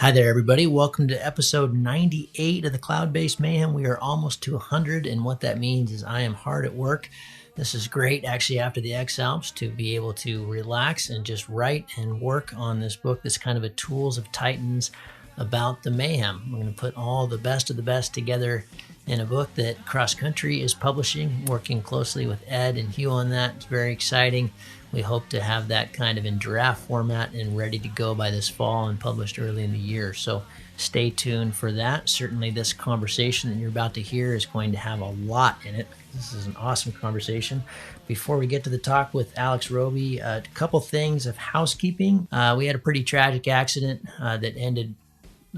Hi there, everybody. Welcome to episode 98 of the Cloud-Based Mayhem. We are almost to 100, and what that means is I am hard at work. This is great, actually, after the X Alps, to be able to relax and just write and work on this book that's kind of a Tools of Titans about the mayhem. We're going to put all the best of the best together in a book that Cross Country is publishing, working closely with Ed and Hugh on that. It's very exciting. We hope to have that kind of in draft format and ready to go by this fall and published early in the year. So stay tuned for that. Certainly this conversation that you're about to hear is going to have a lot in it. This is an awesome conversation. Before we get to the talk with Alex Robe, a couple things of housekeeping. We had a pretty tragic accident that ended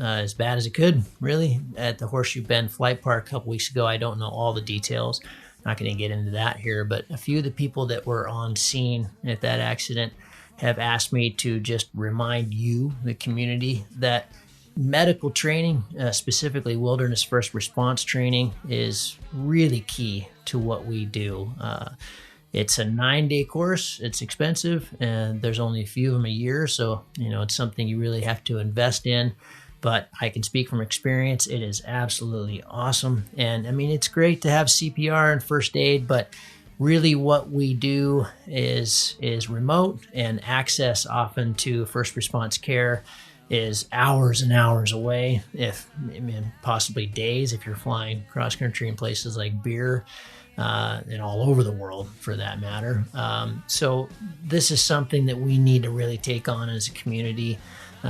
as bad as it could, really, at the Horseshoe Bend Flight Park a couple weeks ago. I don't know all the details. Not going to get into that here, but a few of the people that were on scene at that accident have asked me to just remind you, the community, that medical training, specifically wilderness first response training, is really key to what we do. It's a 9-day course. It's expensive, and there's only a few of them a year, so it's something you really have to invest in. But I can speak from experience. It is absolutely awesome. And I mean, it's great to have CPR and first aid, but really what we do is remote, and access often to first response care is hours and hours away, possibly days if you're flying cross country in places like Beer and all over the world for that matter. So this is something that we need to really take on as a community.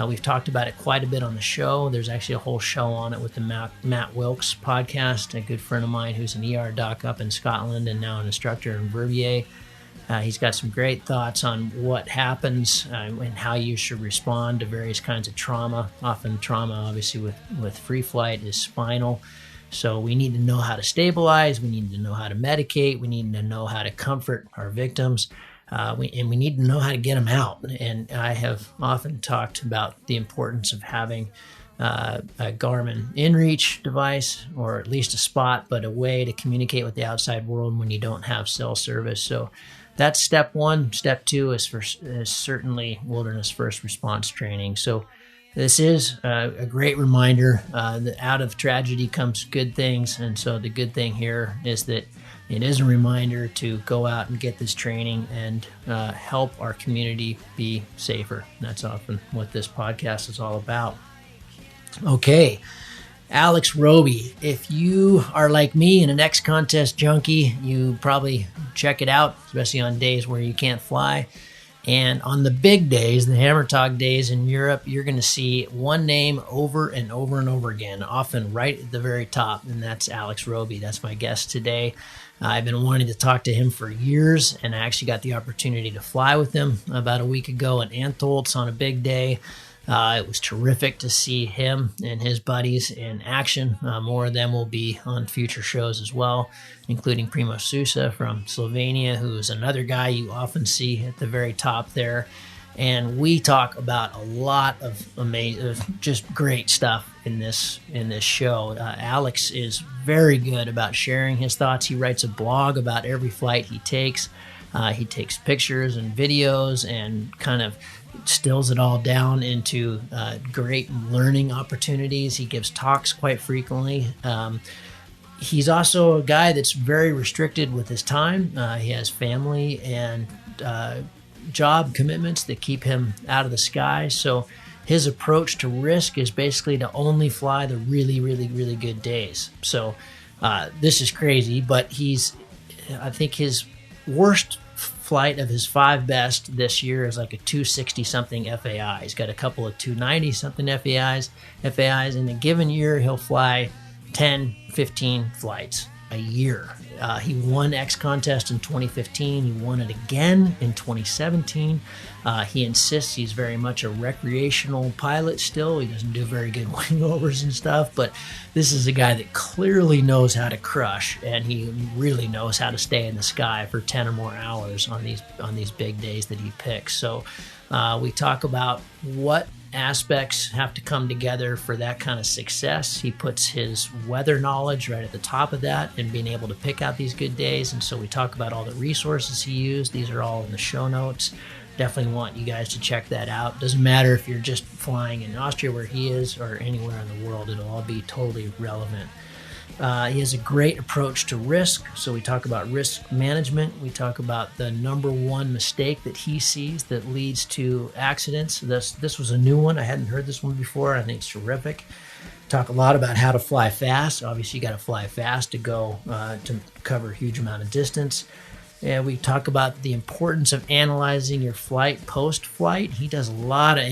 We've talked about it quite a bit on the show. There's actually a whole show on it with the Matt Wilkes podcast, a good friend of mine who's an ER doc up in Scotland and now an instructor in Verbier. He's got some great thoughts on what happens and how you should respond to various kinds of trauma. Often trauma, obviously, with free flight is spinal. So we need to know how to stabilize. We need to know how to medicate. We need to know how to comfort our victims. We need to know how to get them out. And I have often talked about the importance of having a Garmin InReach device, or at least a spot, but a way to communicate with the outside world when you don't have cell service. So that's step one. Step two is certainly wilderness first response training. So this is a great reminder that out of tragedy comes good things. And so the good thing here is that it is a reminder to go out and get this training and help our community be safer. That's often what this podcast is all about. Okay, Alex Robe. If you are like me and an XContest junkie, you probably check it out, especially on days where you can't fly. And on the big days, the Hammer Talk days in Europe, you're going to see one name over and over and over again, often right at the very top, and that's Alex Robe. That's my guest today. I've been wanting to talk to him for years, and I actually got the opportunity to fly with him about a week ago in Antholz on a big day. It was terrific to see him and his buddies in action. More of them will be on future shows as well, including Primoz Susa from Slovenia, who is another guy you often see at the very top there. And we talk about a lot of amazing, just great stuff in this show. Alex is very good about sharing his thoughts. He writes a blog about every flight he takes. He takes pictures and videos and kind of stills it all down into great learning opportunities. He gives talks quite frequently. He's also a guy that's very restricted with his time. He has family and job commitments that keep him out of the sky. So his approach to risk is basically to only fly the really, really, really good days. So this is crazy, but I think his worst flight of his 5 best this year is like a 260 something FAI. He's got a couple of 290 something FAIs. In a given year, he'll fly 10, 15 flights a year. He won XContest in 2015. He won it again in 2017. He insists he's very much a recreational pilot still. He doesn't do very good wingovers and stuff, but this is a guy that clearly knows how to crush, and he really knows how to stay in the sky for 10 or more hours on these big days that he picks. So we talk about what aspects have to come together for that kind of success. He puts his weather knowledge right at the top of that and being able to pick out these good days. And so we talk about all the resources he used. These are all in the show notes. definitely want you guys to check that out. Doesn't matter if you're just flying in Austria where he is or anywhere in the world, it'll all be totally relevant. He has a great approach to risk. So we talk about risk management. We talk about the number one mistake that he sees that leads to accidents. This was a new one. I hadn't heard this one before. I think it's terrific. Talk a lot about how to fly fast. Obviously, you got to fly fast to go to cover a huge amount of distance. And we talk about the importance of analyzing your flight post-flight. He does a lot of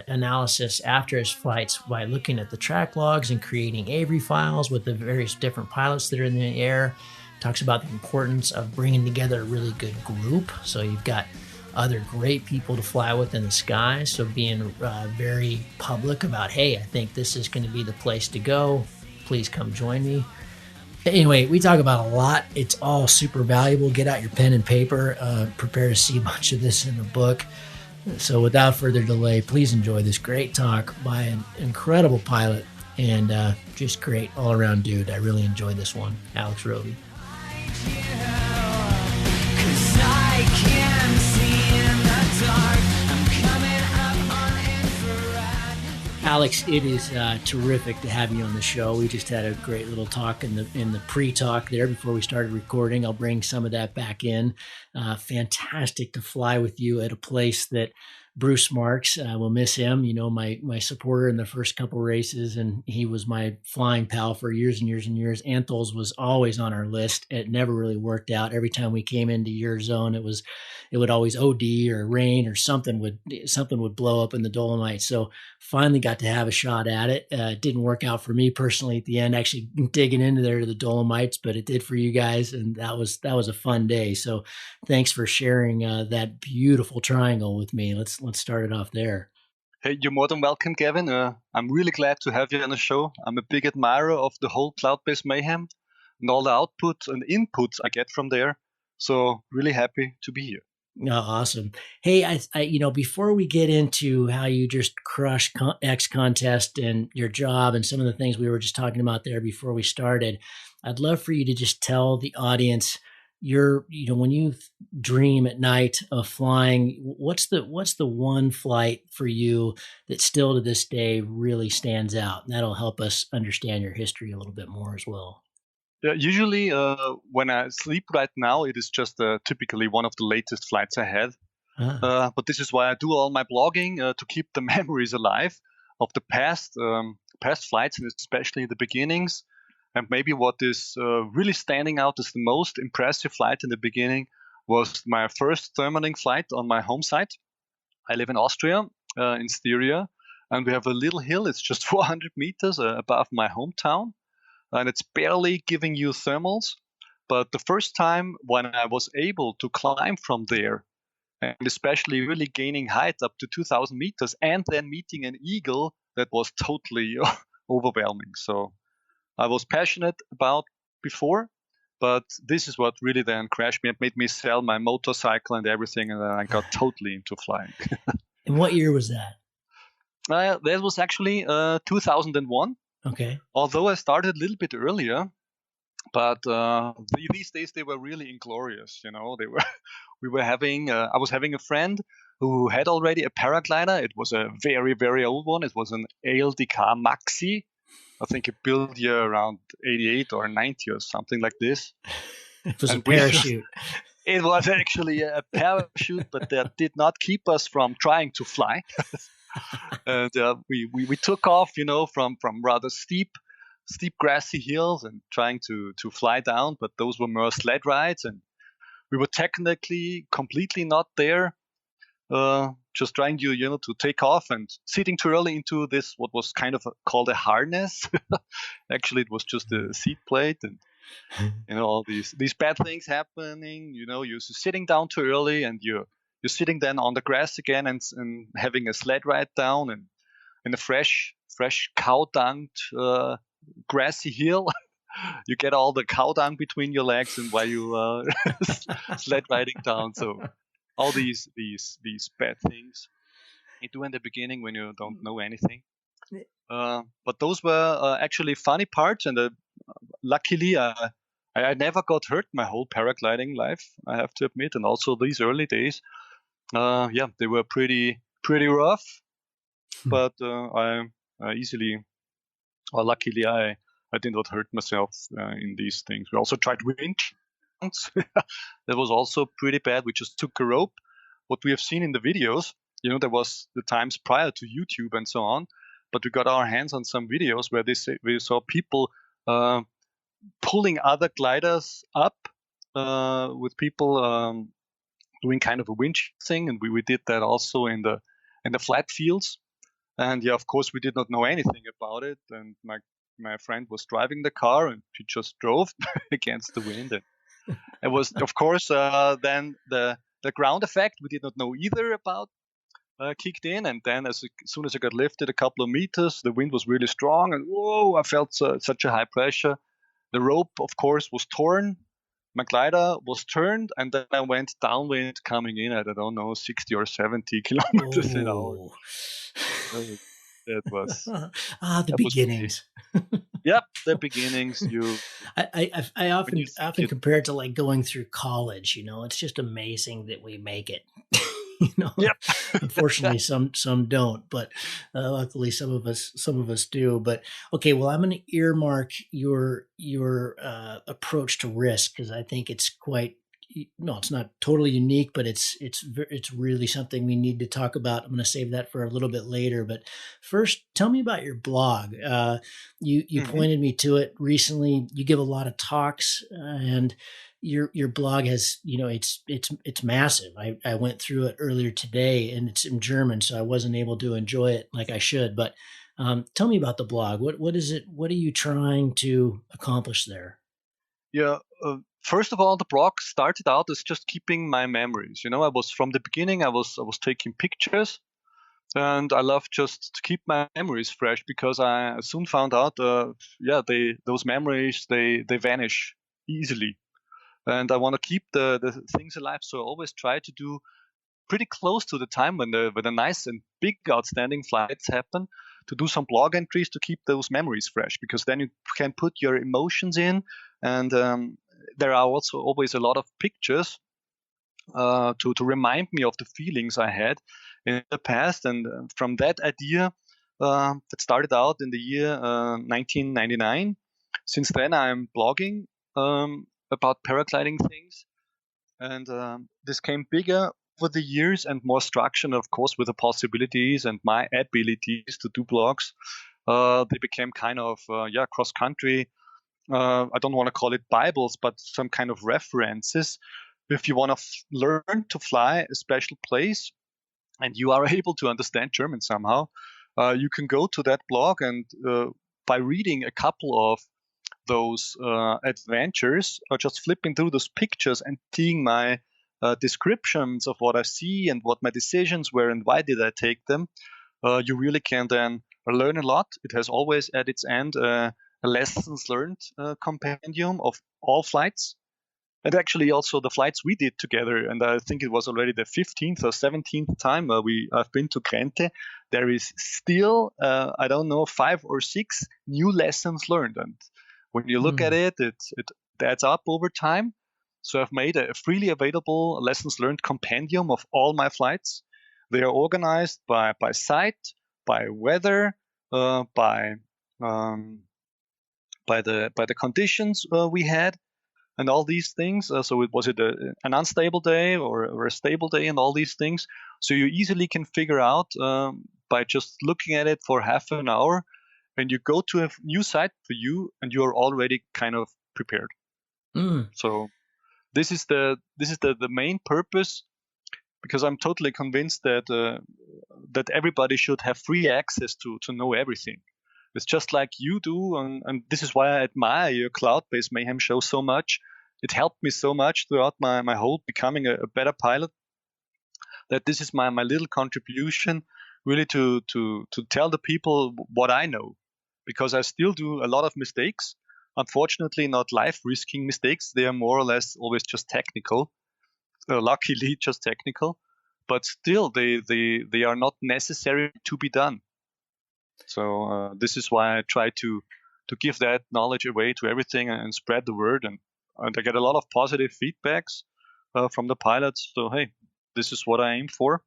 analysis after his flights by looking at the track logs and creating Avery files with the various different pilots that are in the air. Talks about the importance of bringing together a really good group. So you've got other great people to fly with in the sky. So being very public about, hey, I think this is going to be the place to go. Please come join me. Anyway, we talk about a lot. It's all super valuable. Get out your pen and paper. Prepare to see a bunch of this in the book. So without further delay, please enjoy this great talk by an incredible pilot and just great all-around dude. I really enjoyed this one, Alex Robe. Alex, it is terrific to have you on the show. We just had a great little talk in the pre-talk there before we started recording. I'll bring some of that back in. Fantastic to fly with you at a place that Bruce Marks, will miss him, my supporter in the first couple races, and he was my flying pal for years and years and years. Antholz was always on our list. It never really worked out. Every time we came into your zone, it would always OD or rain or something would blow up in the Dolomites. So finally got to have a shot at it. It didn't work out for me personally at the end, actually digging into there to the Dolomites, but it did for you guys, and that was a fun day. So thanks for sharing that beautiful triangle with me. Let's start it off there. Hey, you're more than welcome, Gavin. I'm really glad to have you on the show. I'm a big admirer of the whole cloud-based mayhem and all the outputs and inputs I get from there. So really happy to be here. Oh, awesome. Hey, I before we get into how you just crushed XContest and your job and some of the things we were just talking about there before we started, I'd love for you to just tell the audience when you dream at night of flying, what's the one flight for you that still to this day really stands out? And that'll help us understand your history a little bit more as well. Yeah, usually when I sleep right now, it is just typically one of the latest flights I had. But this is why I do all my blogging to keep the memories alive of the past flights, and especially the beginnings. And maybe what is really standing out as the most impressive flight in the beginning was my first thermaling flight on my home site. I live in Austria, in Styria, and we have a little hill. It's just 400 meters above my hometown, and it's barely giving you thermals. But the first time when I was able to climb from there, and especially really gaining height up to 2,000 meters, and then meeting an eagle, that was totally overwhelming. So I was passionate about before, but this is what really then crashed me. It made me sell my motorcycle and everything, and then I got totally into flying. And what year was that? That was actually 2001. Okay. Although I started a little bit earlier, but these days they were really inglorious. We were having. I was having a friend who had already a paraglider. It was a very, very old one. It was an ALDK Maxi. I think it built year around 88 or 90 or something like this. It was a parachute. It was actually a parachute, but that did not keep us from trying to fly. And we took off, from rather steep grassy hills and trying to fly down. But those were more sled rides, and we were technically completely not there. Just trying to take off and sitting too early into this, what was kind of called a harness. Actually, it was just a seat plate, and all these bad things happening. You're sitting down too early, and you're sitting then on the grass again and having a sled ride down and in a fresh cow dunged grassy hill. You get all the cow dung between your legs, and while you sled riding down. So all these bad things you do in the beginning when you don't know anything. But those were actually funny parts, and luckily I never got hurt my whole paragliding life, I have to admit, and also these early days. Yeah, they were pretty rough, but I easily, or luckily, I did not hurt myself in these things. We also tried wind chunks. That was also pretty bad. We just took a rope. What we have seen in the videos, there was the times prior to YouTube and so on, but we got our hands on some videos where we saw people uh, pulling other gliders up with people doing kind of a winch thing, and we did that also in the flat fields. And yeah, of course, we did not know anything about it. And my friend was driving the car, and she just drove against the wind. And it was, of course, then the ground effect we did not know either about kicked in. And then as soon as I got lifted a couple of meters, the wind was really strong, and whoa, I felt such a high pressure. The rope, of course, was torn. My glider was turned, and then I went downwind, coming in at, I don't know, 60 or 70 kilometers an hour. Oh. That was The that was pretty. beginnings. Yep, the beginnings. You I when you think often it. compare it to like going through college. It's just amazing that we make it. you know, Yep. Unfortunately, some don't, but luckily some of us do. But okay, well, I'm going to earmark your approach to risk because I think it's quite. No, it's not totally unique, but it's really something we need to talk about. I'm going to save that for a little bit later. But first, tell me about your blog. You Hmm. pointed me to it recently. You give a lot of talks, and your blog has it's massive. I went through it earlier today, and it's in German, so I wasn't able to enjoy it like I should. But tell me about the blog. What is it? What are you trying to accomplish there? Yeah. First of all, the blog started out as just keeping my memories. I was from the beginning. I was taking pictures, and I love just to keep my memories fresh because I soon found out, yeah, those memories they vanish easily, and I want to keep the things alive. So I always try to do pretty close to the time when the nice and big outstanding flights happen, to do some blog entries to keep those memories fresh, because then you can put your emotions in, and there are also always a lot of pictures to remind me of the feelings I had in the past. And from that idea that started out in the year 1999, since then I'm blogging about paragliding things, and this came bigger over the years and more structured, of course, with the possibilities and my abilities to do blogs. They became kind of cross country. I don't want to call it Bibles, but some kind of references. If you want to learn to fly a special place and you are able to understand German somehow, you can go to that blog, and by reading a couple of those adventures, or just flipping through those pictures and seeing my descriptions of what I see and what my decisions were and why did I take them, you really can then learn a lot. It has always at its end a lessons learned compendium of all flights. And actually, also the flights we did together, and I think it was already the 15th or 17th time I've been to Krente. There is still, I don't know, 5 or 6 new lessons learned, and when you look at Hmm. it adds up over time. So I've made a freely available lessons learned compendium of all my flights. They are organized by site, by weather, by um, by the conditions we had, and all these things. So was it an unstable day or a stable day, and all these things. So you easily can figure out by just looking at it for half an hour, and you go to a new site for you, and you are already kind of prepared. Mm. So this is the main purpose, because I'm totally convinced that everybody should have free access to know everything. It's just like you do, and this is why I admire your cloud-based mayhem show so much. It helped me so much throughout my whole becoming a better pilot, that this is my little contribution, really to tell the people what I know, because I still do a lot of mistakes. Unfortunately, not life-risking mistakes. They are more or less always just technical. Luckily, just technical, but still, they are not necessary to be done. So this is why I try to give that knowledge away to everything and spread the word, and I get a lot of positive feedbacks from the pilots. So hey, this is what I aim for,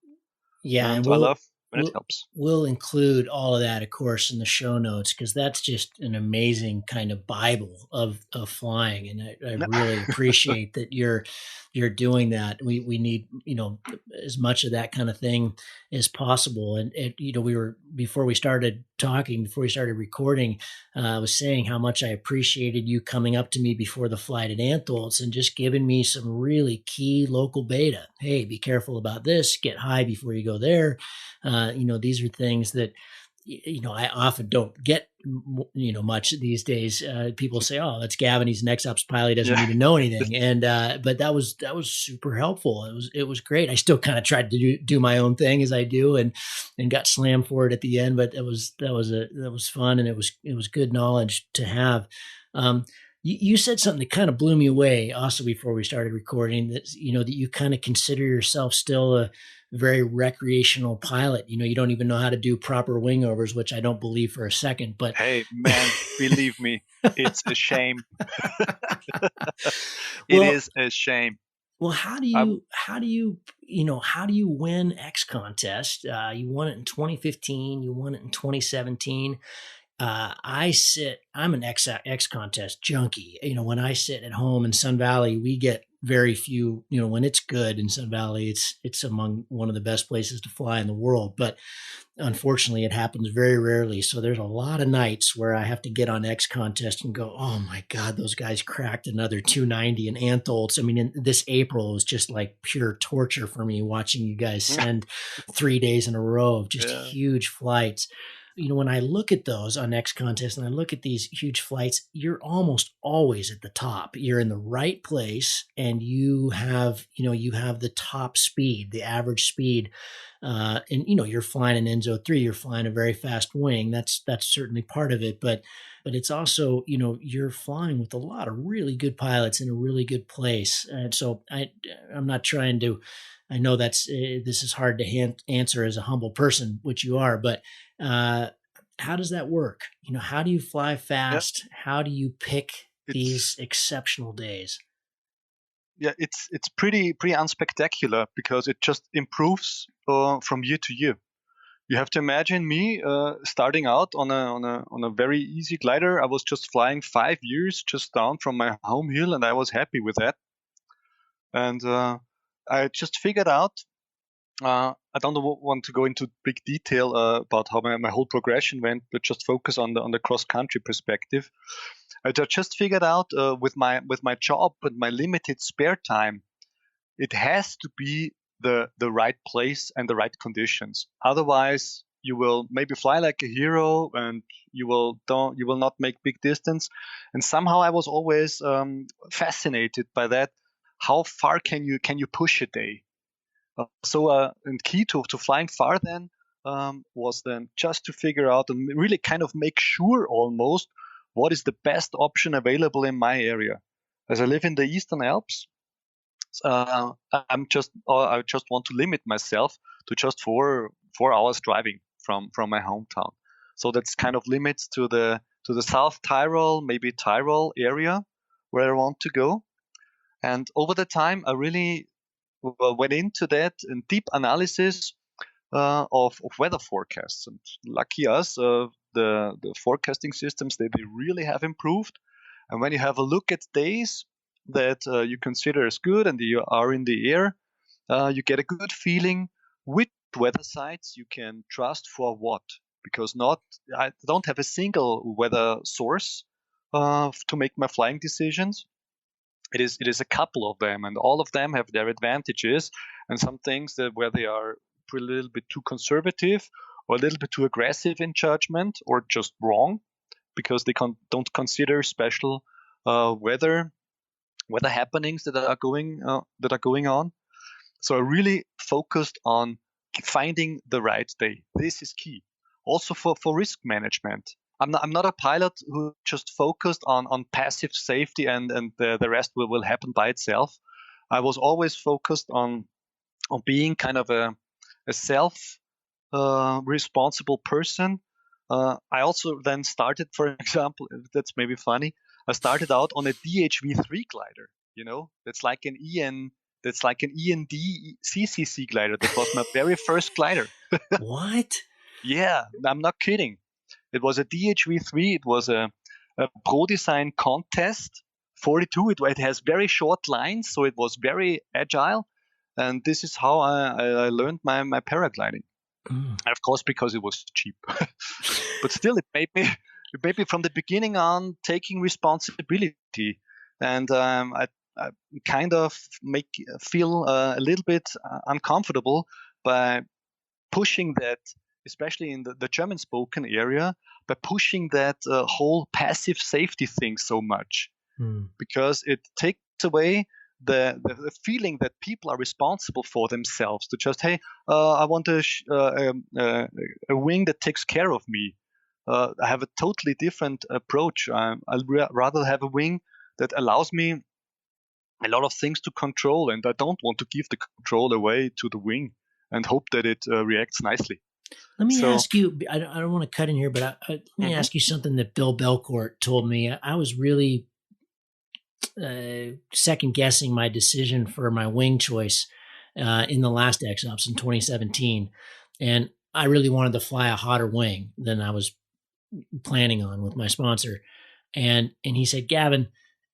Yeah, and and I love when it we'll helps. we'll include all of that, of course, in the show notes because that's just an amazing kind of Bible of flying, and I really appreciate that you're doing that. We need as much of that kind of thing as possible, and we were before we started talking, before we started recording, I was saying how much I appreciated you coming up to me before the flight at Antholz and just giving me some really key local beta. Hey, be careful about this. Get high before you go there. These are things that I often don't get much these days. People say, "Oh, that's Gavin. He's an ex-ops pilot. He doesn't Yeah. need to know anything." And but that was super helpful. It was great. I still kind of tried to do my own thing as I do, and got slammed for it at the end. But that was fun, and it was good knowledge to have. You said something that kind of blew me away also before we started recording, that that you kind of consider yourself still a very recreational pilot. You don't even know how to do proper wingovers, which I don't believe for a second. But Hey, man, believe me, it's a shame. It well, is a shame. how do I'm, you win XContest? You won it in 2015. You won it in 2017. I'm an XContest junkie. When I sit at home in Sun Valley, we get very few, when it's good in Sun Valley, it's among one of the best places to fly in the world. But unfortunately, it happens very rarely. So there's a lot of nights where I have to get on XContest and go, oh my God, those guys cracked another 290 in Antholz. I mean, in this April was just like pure torture for me watching you guys send 3 days in a row of just yeah, huge flights. When I look at those on XContest and I look at these huge flights, you're almost always at the top. You're in the right place, and you have the top speed, the average speed, and you're flying an Enzo 3. You're flying a very fast wing. That's certainly part of it, but it's also you're flying with a lot of really good pilots in a really good place, and so I'm not trying to. I know this is hard to answer as a humble person, which you are, but uh, how does that work? How do you fly yeah. fast? How do you pick these It's exceptional days? it's pretty unspectacular because it just improves from year to year. You have to imagine me starting out on a very easy glider. I was just flying 5 years just down from my home hill, and I was happy with that. And I just figured out. I don't want to go into big detail about how my whole progression went, but just focus on the cross country perspective. I just figured out with my job and my limited spare time, it has to be the right place and the right conditions. Otherwise, you will maybe fly like a hero, and you will not make big distance. And somehow I was always fascinated by that. How far can you push a day? And key to flying far then was then just to figure out and really kind of make sure almost what is the best option available in my area. As I live in the Eastern Alps, I just want to limit myself to just 4 hours driving from my hometown. So that's kind of limits to the South Tyrol, maybe Tyrol area where I want to go. And over the time, I really went into that in deep analysis of weather forecasts. And lucky us, the forecasting systems they really have improved. And when you have a look at days that you consider as good and you are in the air, you get a good feeling which weather sites you can trust for what. Because I don't have a single weather source to make my flying decisions. It is a couple of them, and all of them have their advantages, and some things that where they are a little bit too conservative or a little bit too aggressive in judgment or just wrong because they don't consider special weather happenings that are going on. So I really focused on finding the right day. This is key. Also for risk management. I'm not a pilot who just focused on passive safety and the rest will happen by itself. I was always focused on being kind of a self responsible person. I also then started, for example, that's maybe funny. I started out on a DHV3 glider. It's like an That's like an END CCC glider. That was my very first glider. What? Yeah, I'm not kidding. It was a DHV3. It was a Pro Design contest 42. It has very short lines, so it was very agile. And this is how I learned my paragliding. And of course, because it was cheap. But still, it made me from the beginning on taking responsibility. And I kind of feel a little bit uncomfortable by pushing that, especially in the German spoken area, by pushing that whole passive safety thing so much, because it takes away the feeling that people are responsible for themselves. To just, hey, I want a wing that takes care of me. I have a totally different approach. I'd rather have a wing that allows me a lot of things to control, and I don't want to give the control away to the wing and hope that it reacts nicely. Let me ask you, I don't want to cut in here, but let me ask you something that Bill Belcourt told me. I was really second guessing my decision for my wing choice in the last XOps in 2017. And I really wanted to fly a hotter wing than I was planning on with my sponsor. And he said, Gavin,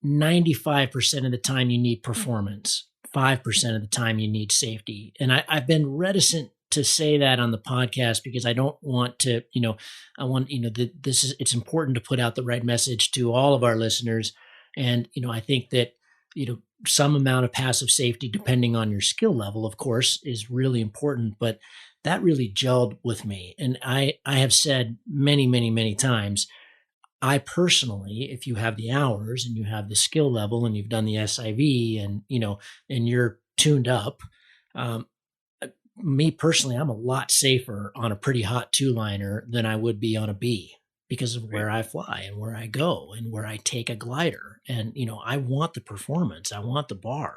95% of the time you need performance, 5% of the time you need safety. And I've been reticent to say that on the podcast because I don't want to, I want, it's important to put out the right message to all of our listeners. And, I think that, some amount of passive safety, depending on your skill level, of course, is really important, but that really gelled with me. And I have said many, many, many times, I personally, if you have the hours and you have the skill level and you've done the SIV and, and you're tuned up, me personally, I'm a lot safer on a pretty hot two-liner than I would be on a B because of where I fly and where I go and where I take a glider. And, I want the performance. I want the bar.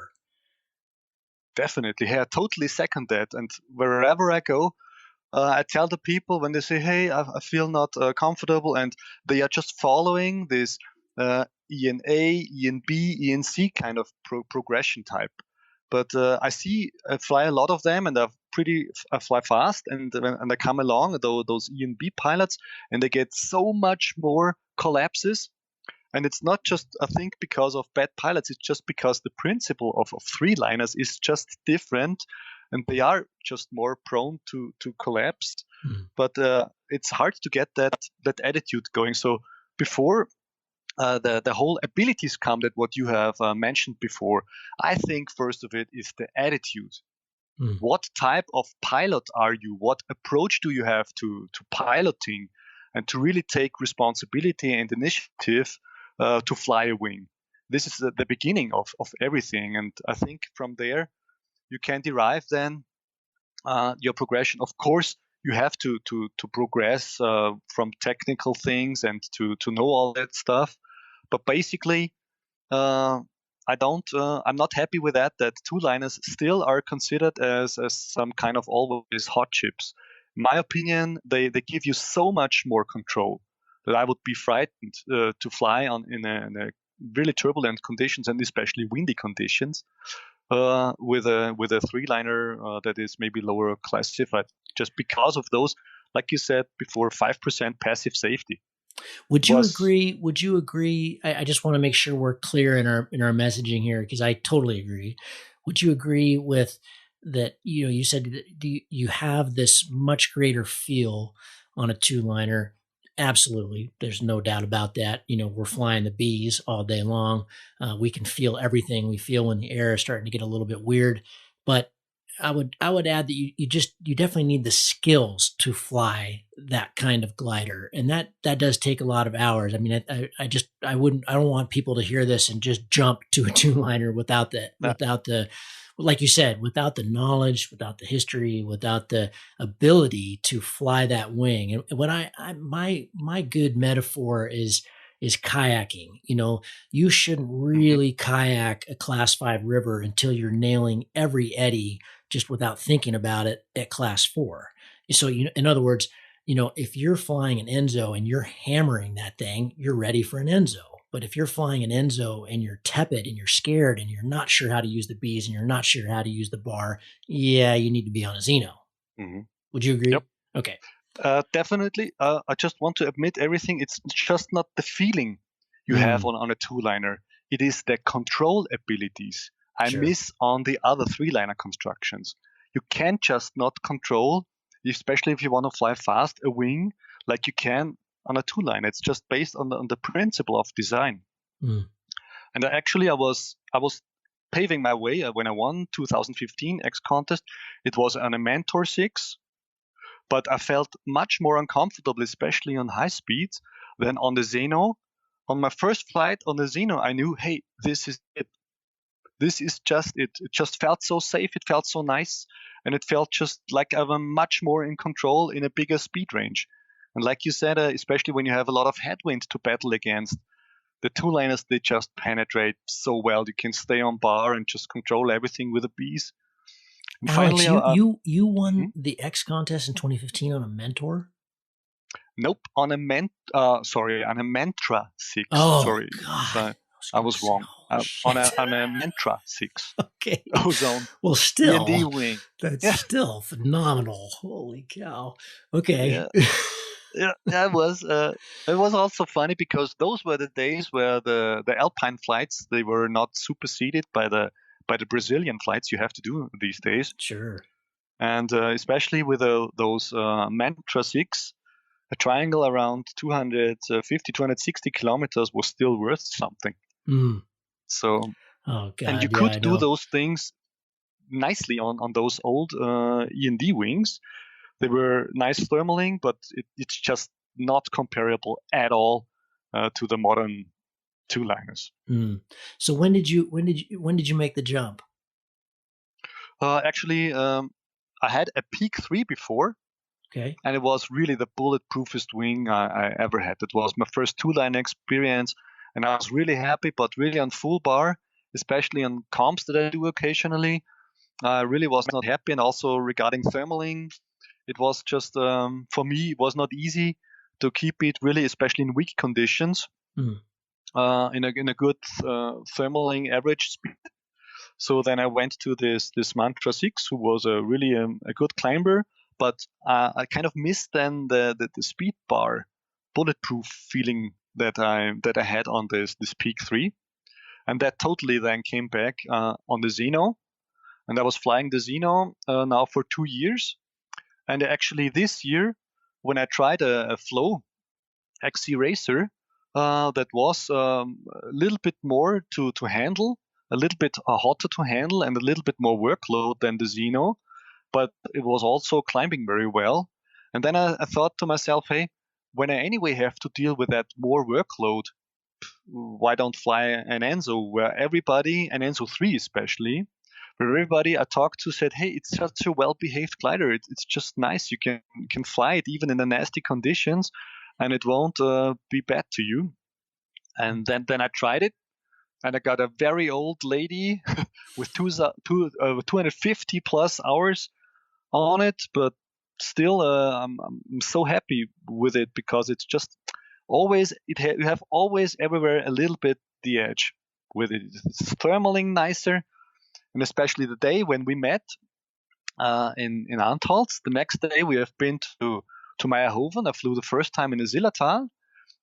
Definitely. Yeah, I totally second that. And wherever I go, I tell the people when they say, hey, I feel not comfortable, and they are just following this ENA, ENB, ENC kind of progression type. But I fly a lot of them, and I fly fast, and I come along those ENB pilots, and they get so much more collapses. And it's not just, I think, because of bad pilots. It's just because the principle of three-liners is just different, and they are just more prone to collapse. But it's hard to get that attitude going. So before the whole abilities come, that what you have mentioned before, I think first of it is the attitude. What type of pilot are you? What approach do you have to piloting, and to really take responsibility and initiative to fly a wing? This is the beginning of everything. And I think from there, you can derive then your progression. Of course, you have to progress from technical things and to know all that stuff. But basically, I'm not happy with that two-liners still are considered as some kind of always hot chips. In my opinion, they give you so much more control that I would be frightened to fly in a really turbulent conditions, and especially windy conditions, with a three-liner that is maybe lower classified, just because of those, like you said before, 5% passive safety. Would you agree? I just want to make sure we're clear in our messaging here, because I totally agree. Would you agree with that? You said that you have this much greater feel on a two-liner. Absolutely. There's no doubt about that. We're flying the Bs all day long. We can feel everything. We feel when the air is starting to get a little bit weird. But I would add that you definitely need the skills to fly that kind of glider. And that does take a lot of hours. I mean, I don't want people to hear this and just jump to a two-liner without the, like you said, without the knowledge, without the history, without the ability to fly that wing. And what my good metaphor is kayaking. You shouldn't really kayak a class 5 river until you're nailing every eddy just without thinking about it at class 4. So, in other words, if you're flying an Enzo and you're hammering that thing, you're ready for an Enzo. But if you're flying an Enzo and you're tepid and you're scared and you're not sure how to use the Bs and you're not sure how to use the bar, yeah, you need to be on a Xeno. Mm-hmm. Would you agree? Yep. Okay. Definitely. I just want to admit everything. It's just not the feeling you have on a two-liner. It is the control abilities I miss on the other three-liner constructions. You can't just not control, especially if you want to fly fast, a wing like you can on a two-liner. It's just based on the principle of design. And actually, I was paving my way when I won 2015 XContest. It was on a Mentor 6. But I felt much more uncomfortable, especially on high speeds, than on the Xeno. On my first flight on the Xeno, I knew, hey, this is it. This is just it. It just felt so safe. It felt so nice. And it felt just like I was much more in control in a bigger speed range. And like you said, especially when you have a lot of headwind to battle against, the two-liners, they just penetrate so well. You can stay on bar and just control everything with the Bs. And Alex, finally, you won the XContest in 2015 on a Mentor? Nope, on a Mantra 6. Oh, sorry, God. I was wrong. On a Mantra 6. Okay. Ozone. Well, still, E&D wing. That's still phenomenal. Holy cow. Okay. Yeah, that was. It was also funny because those were the days where the Alpine flights, they were not superseded by the Brazilian flights you have to do these days. Sure. And especially with those Mantra 6, a triangle around 250, 260 kilometers was still worth something. So, oh God, and you could do those things nicely on those old E&D wings. They were nice thermaling, but it's just not comparable at all to the modern two-liners. So when did you make the jump? Actually, I had a Peak 3 before. Okay. And it was really the bulletproofest wing I ever had. It was my first two-line experience, and I was really happy, but really on full bar, especially on comps that I do occasionally, I really was not happy. And also regarding thermaling, it was just, for me, it was not easy to keep it really, especially in weak conditions, in a good thermaling average speed. So then I went to this Mantra 6, who was really a good climber, but I kind of missed then the speed bar bulletproof feeling that I had on this Peak 3. And that totally then came back on the Xeno. And I was flying the Xeno now for 2 years. And actually this year, when I tried a Flow XC Racer, that was a little bit more to handle, a little bit hotter to handle, and a little bit more workload than the Xeno, but it was also climbing very well. And then I thought to myself, hey, when I anyway have to deal with that more workload, why don't fly an Enzo where everybody, an Enzo 3 especially, where everybody I talked to said, hey, it's such a well-behaved glider. It's just nice. You can fly it even in the nasty conditions, and it won't be bad to you. And then I tried it, and I got a very old lady with 250 plus hours on it, but still I'm so happy with it because it's just always you have always everywhere a little bit the edge with it. It's thermaling nicer, and especially the day when we met in Antholz. The next day we have been to Meyerhoven. I flew the first time in the Zillertal,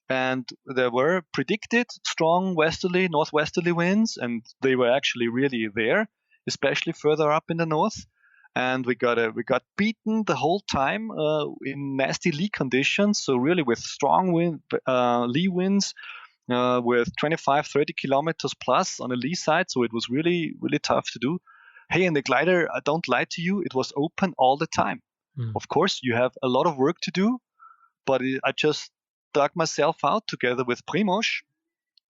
and there were predicted strong northwesterly winds, and they were actually really there, especially further up in the north. And we got beaten the whole time in nasty lee conditions. So really with strong lee winds with 25, 30 kilometers plus on the lee side. So it was really, really tough to do. Hey, and the glider, I don't lie to you, it was open all the time. Of course, you have a lot of work to do, but I just dug myself out together with Primoz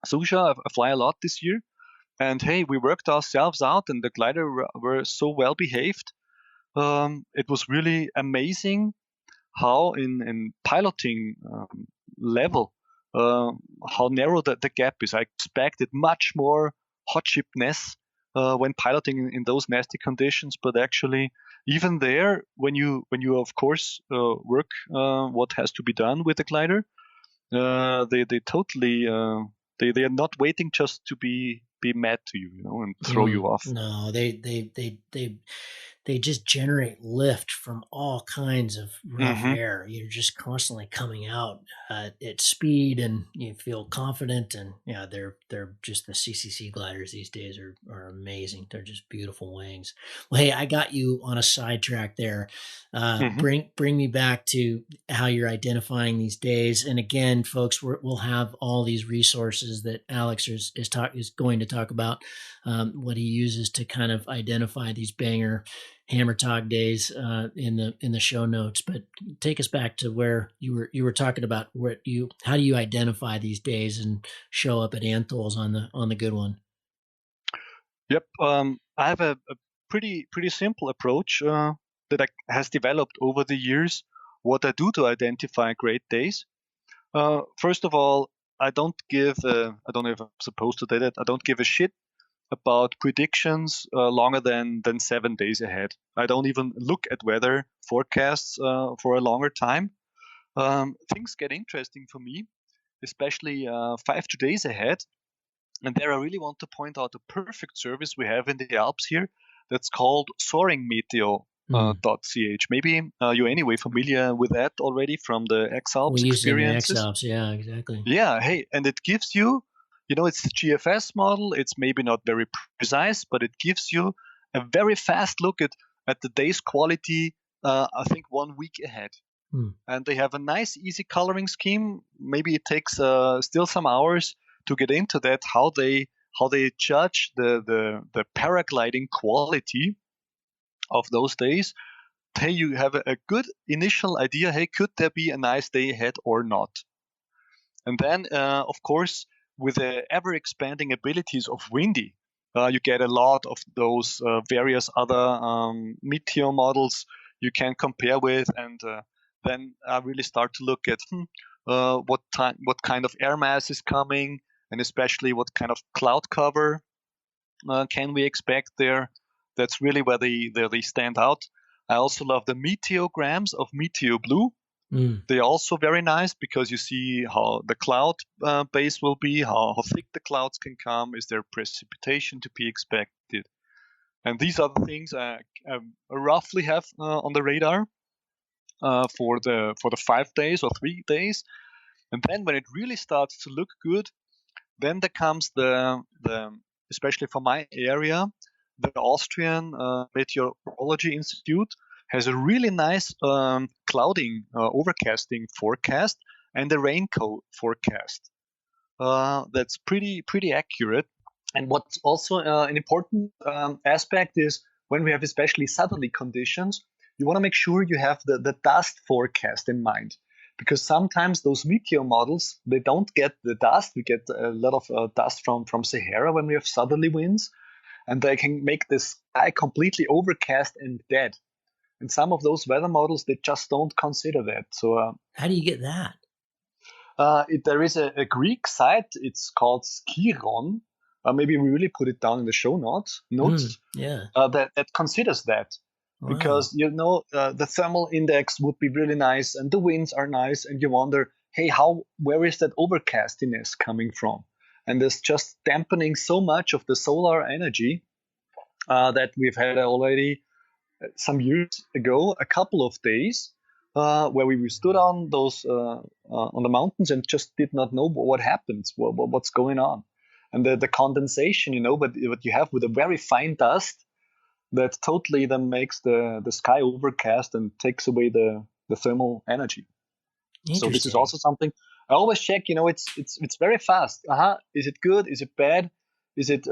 Susa. I fly a lot this year. And hey, we worked ourselves out, and the glider were so well behaved. It was really amazing how in piloting level, how narrow the gap is. I expected much more hot shipness when piloting in those nasty conditions, but actually even there, when you of course work what has to be done with the glider, they totally They are not waiting just to be mad to you, and throw you off. No, they just generate lift from all kinds of rough air. You're just constantly coming out at speed, and you feel confident. And yeah, they're just the CCC gliders these days are amazing. They're just beautiful wings. Well, hey, I got you on a sidetrack there. Bring me back to how you're identifying these days. And again, folks, we'll have all these resources that Alex is going to talk about, what he uses to kind of identify these banger hammer talk days in the show notes. But take us back to where you were talking about how do you identify these days and show up at Anthol's on the good one? Yep, I have a pretty simple approach that has developed over the years. What I do to identify great days. First of all, I don't know if I'm supposed to do that. I don't give a shit about predictions longer than 7 days ahead. I don't even look at weather forecasts for a longer time. Things get interesting for me, especially 5 days ahead. And there I really want to point out a perfect service we have in the Alps here that's called soaringmeteo.ch. Maybe you're anyway familiar with that already from the X-Alps experiences. We use it in the X-Alps, yeah, exactly. Yeah, hey, and it gives you, it's the GFS model. It's maybe not very precise, but it gives you a very fast look at the day's quality, I think 1 week ahead. And they have a nice, easy coloring scheme. Maybe it takes still some hours to get into that, how they judge the paragliding quality of those days. Hey, you have a good initial idea. Hey, could there be a nice day ahead or not? And then, of course, with the ever-expanding abilities of Windy, you get a lot of those various other meteor models you can compare with, and then I really start to look at what kind of air mass is coming, and especially what kind of cloud cover can we expect there. That's really where they stand out. I also love the meteograms of Meteo Blue. They're also very nice because you see how the cloud base will be, how thick the clouds can come, is there precipitation to be expected. And these are the things I roughly have on the radar for the 5 days or 3 days. And then when it really starts to look good, then there comes the especially for my area, the Austrian Meteorology Institute has a really nice clouding, overcasting forecast and a raincoat forecast. That's pretty accurate. And what's also an important aspect is when we have especially southerly conditions, you want to make sure you have the dust forecast in mind. Because sometimes those meteor models, they don't get the dust. We get a lot of dust from Sahara when we have southerly winds. And they can make the sky completely overcast and dead. And some of those weather models, they just don't consider that. So how do you get that? There is a Greek site. It's called Skiron. Maybe we really put it down in the show notes. Yeah. That considers that. Wow. Because, the thermal index would be really nice and the winds are nice. And you wonder, hey, where is that overcastiness coming from? And there's just dampening so much of the solar energy that we've had already some years ago, a couple of days, where we stood on those on the mountains and just did not know what happens, what's going on, and the condensation, but what you have with a very fine dust that totally then makes the sky overcast and takes away the thermal energy. So this is also something I always check. It's very fast. Is it good? Is it bad? Is it?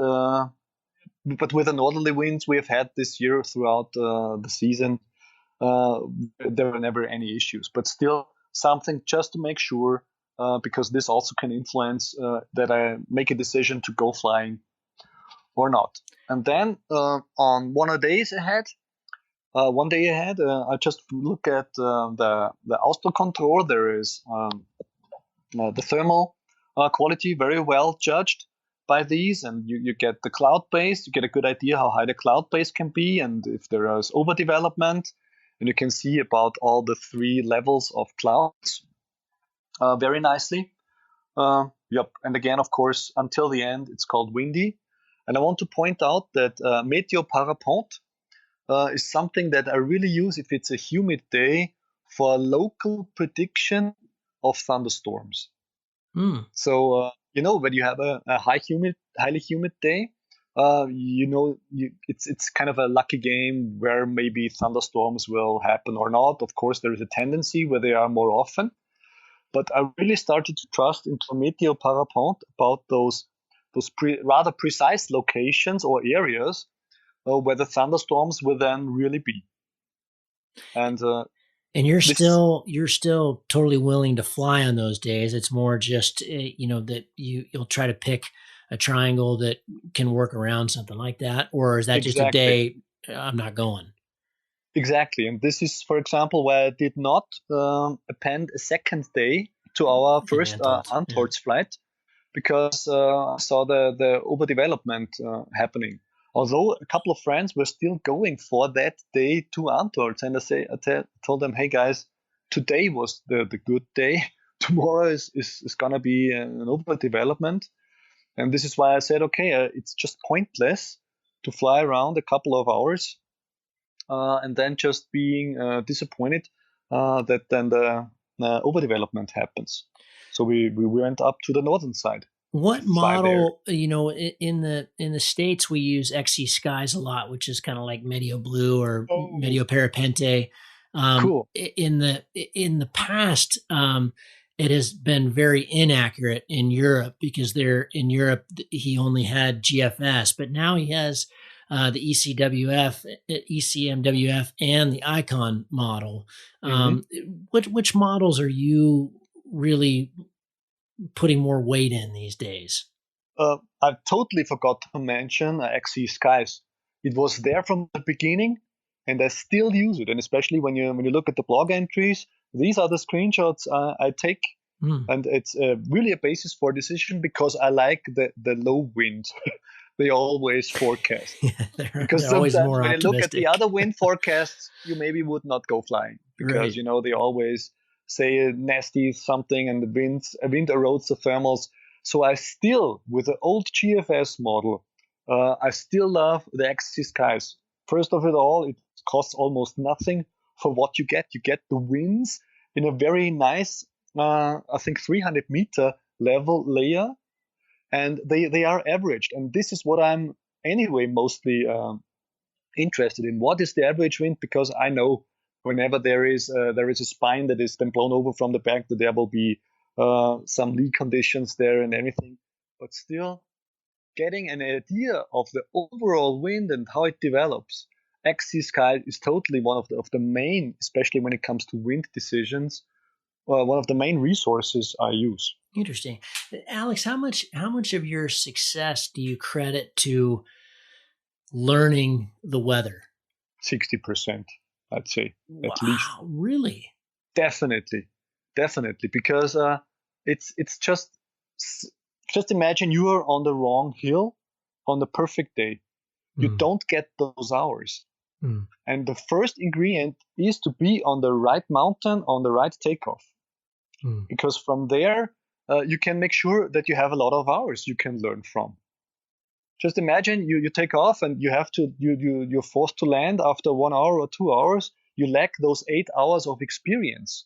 But with the northerly winds we have had this year throughout the season, there were never any issues. But still, something just to make sure, because this also can influence that I make a decision to go flying or not. And then on 1 day ahead, I just look at the Austrocontrol. There is the thermal quality very well judged by these, and you get the cloud base. You get a good idea how high the cloud base can be, and if there is overdevelopment, and you can see about all the 3 levels of clouds very nicely. Yep. And again, of course, until the end, it's called windy. And I want to point out that Meteo Parapente is something that I really use if it's a humid day for local prediction of thunderstorms. So, when you have a highly humid day, it's kind of a lucky game where maybe thunderstorms will happen or not. Of course, there is a tendency where they are more often. But I really started to trust into Meteo Parapente about those rather precise locations or areas where the thunderstorms will then really be. And you're still totally willing to fly on those days. It's more just that you'll try to pick a triangle that can work around something like that, or is that just a day I'm not going? Exactly, and this is, for example, why I did not append a second day to our first Antholz flight, because I saw the overdevelopment happening. Although a couple of friends were still going for that day to Antholz, and I told them, hey guys, today was the good day. Tomorrow is gonna be an overdevelopment, and this is why I said, okay, it's just pointless to fly around a couple of hours and then just being disappointed that then the overdevelopment happens. So we went up to the northern side. What model, in the States, we use XC Skies a lot, which is kind of like Meteo Blue or Meteo Parapente. Cool. In the past, it has been very inaccurate in Europe because in Europe, he only had GFS, but now he has the ECWF, ECMWF, and the Icon model. Which models are you really putting more weight in these days? I totally forgot to mention XC Skies. It was there from the beginning, and I still use it. And especially when you look at the blog entries, these are the screenshots I take, and it's really a basis for decision because I like the low wind. They always forecast. Because they're always sometimes more when optimistic. you look at the other wind forecasts, you maybe would not go flying because they always say a nasty something and the wind erodes the thermals. So I still, with the old GFS model, I still love the XC Skies. First of it all, it costs almost nothing for what you get. You get the winds in a very nice, I think 300 meter level layer, and they are averaged. And this is what I'm anyway mostly interested in. What is the average wind? Because I know whenever there is a spine that is then blown over from the back, that there will be some lee conditions there and everything. But still, getting an idea of the overall wind and how it develops, XC Sky is totally one of the main, especially when it comes to wind decisions, one of the main resources I use. Interesting. Alex, how much of your success do you credit to learning the weather? 60%, I'd say, at least. Wow, really? Definitely, because it's just imagine you are on the wrong hill on the perfect day. You don't get those hours. And the first ingredient is to be on the right mountain on the right takeoff. Because from there, you can make sure that you have a lot of hours you can learn from. Just imagine you take off and you're forced to land after 1 hour or 2 hours. You lack those 8 hours of experience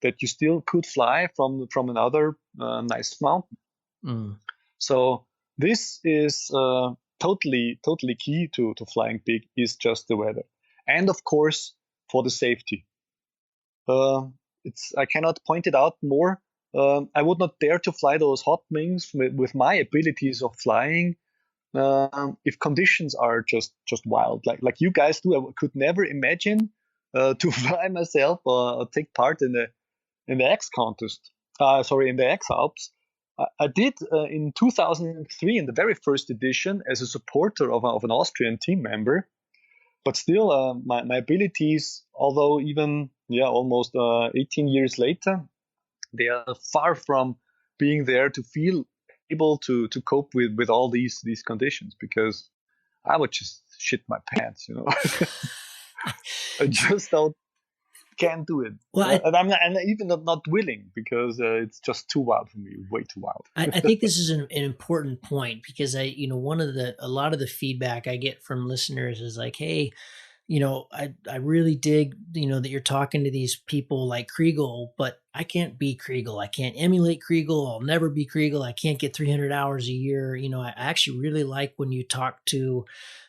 that you still could fly from another nice mountain. So this is totally key to flying big, is just the weather. And of course, for the safety. I cannot point it out more. I would not dare to fly those hot wings with my abilities of flying if conditions are just wild, like you guys do. I could never imagine to fly myself or take part in the XContest. In the X Alps. I did in 2003 in the very first edition as a supporter of an Austrian team member. But still, my abilities, although even almost 18 years later, they are far from being there to feel able to cope with all these conditions, because I would just shit my pants, I just don't can't do it. Well, And I'm even not willing because it's just too wild for me, way too wild. I think this is an important point because a lot of the feedback I get from listeners is like, hey, I really dig, that you're talking to these people like Kriegel, but I can't be Kriegel. I can't emulate Kriegel. I'll never be Kriegel. I can't get 300 hours a year. I actually really like when you talk to,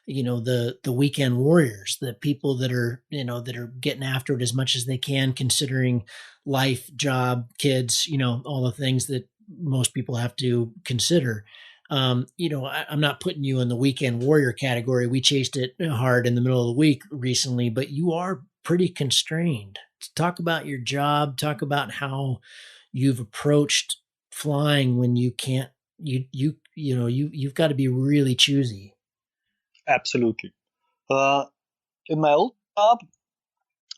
the weekend warriors, the people that are, that are getting after it as much as they can, considering life, job, kids, all the things that most people have to consider. I'm not putting you in the weekend warrior category. We chased it hard in the middle of the week recently, but you are pretty constrained. Talk about your job. Talk about how you've approached flying when you can't. You've got to be really choosy. Absolutely. In my old job,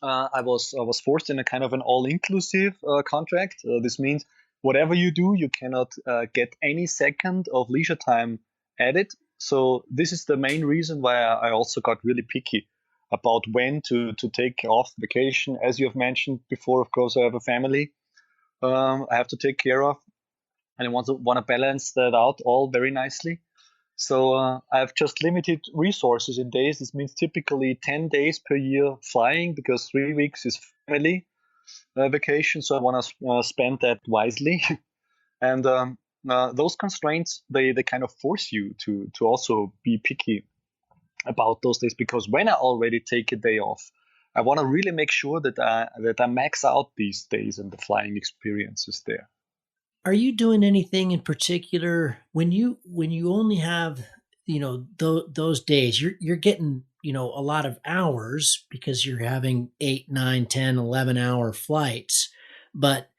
I was forced in a kind of an all-inclusive contract. This means whatever you do, you cannot get any second of leisure time added. So this is the main reason why I also got really picky about when to take off vacation. As you have mentioned before, of course, I have a family I have to take care of, and I want to balance that out all very nicely. So I have just limited resources in days. This means typically 10 days per year flying because 3 weeks is family vacation. So I want to spend that wisely. And those constraints, they kind of force you to also be picky about those days, because when I already take a day off, I want to really make sure that I max out these days and the flying experiences there. Are you doing anything in particular when you only have those days? You're getting a lot of hours because you're having 8, 9, 10, 11 hour flights, but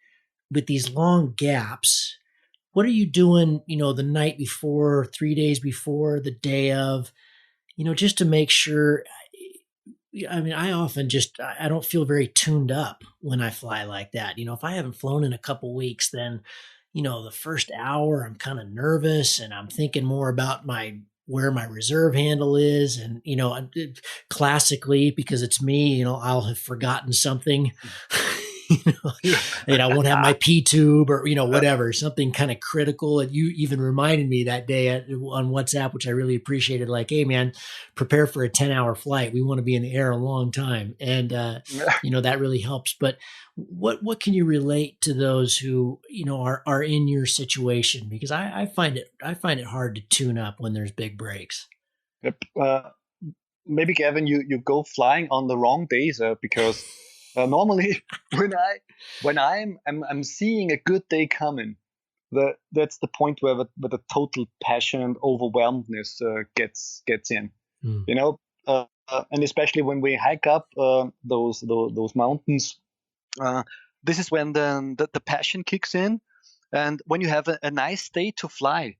with these long gaps, what are you doing? The night before, 3 days before, the day of, just to make sure. I mean, I often I don't feel very tuned up when I fly like that. If I haven't flown in a couple weeks, then, the first hour I'm kind of nervous and I'm thinking more about where my reserve handle is. And, classically, because it's me, I'll have forgotten something. And I won't have my P tube or, whatever, something kind of critical. And you even reminded me that day on WhatsApp, which I really appreciated. Like, hey man, prepare for a 10-hour flight. We want to be in the air a long time. And, that really helps. But what can you relate to those who, are in your situation? Because I find it hard to tune up when there's big breaks. Yep. Maybe Gavin, you go flying on the wrong days because normally when I'm seeing a good day coming, that's the point where the total passion and overwhelmedness gets in. And especially when we hike up those mountains, this is when the passion kicks in, and when you have a nice day to fly,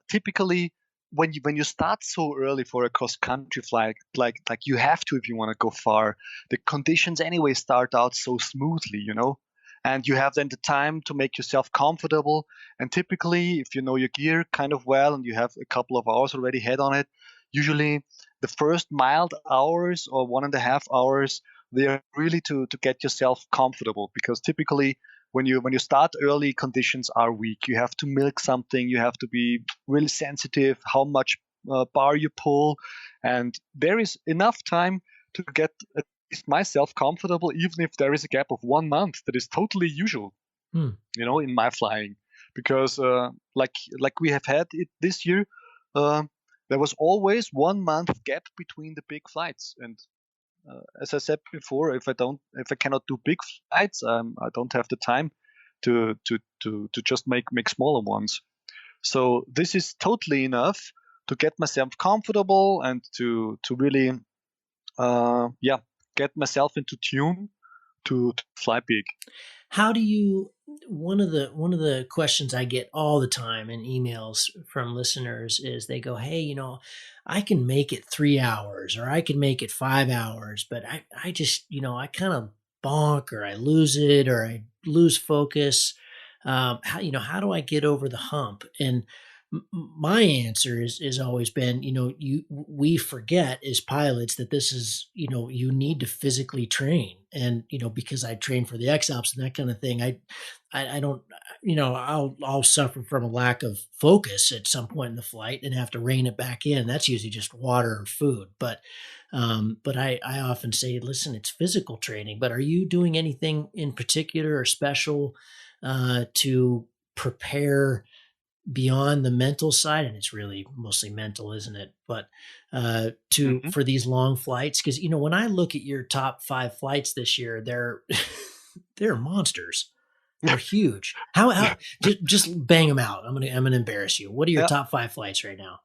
typically when you start so early for a cross country flight, like you have to if you want to go far, the conditions anyway start out so smoothly, and you have then the time to make yourself comfortable. And typically, if you know your gear kind of well and you have a couple of hours already head on it, usually the first mild hours or 1.5 hours, they are really to get yourself comfortable, because typically when you start early, conditions are weak. You have to milk something. You have to be really sensitive how much bar you pull, and there is enough time to get at least myself comfortable, even if there is a gap of 1 month. That is totally usual, in my flying, because like we have had it this year, there was always 1 month gap between the big flights. And as I said before, if I cannot do big flights, I don't have the time to just make smaller ones. So this is totally enough to get myself comfortable and to really, get myself into tune to fly big. How do you? One of the questions I get all the time in emails from listeners is they go, "Hey, I can make it 3 hours or I can make it 5 hours, but I just, I kind of bonk or I lose it or I lose focus. How do I get over the hump?" And my answer is always been, we forget as pilots that this is, you need to physically train. and because I train for the X Alps and that kind of thing, I don't, I'll suffer from a lack of focus at some point in the flight and have to rein it back in. That's usually just water or food, but I often say, listen, it's physical training. But are you doing anything in particular or special to prepare beyond the mental side? And it's really mostly mental, isn't it? But for these long flights, because when I look at your top 5 flights this year, they're they're monsters. They're huge. How just bang them out. I'm gonna embarrass you. What are your top 5 flights right now?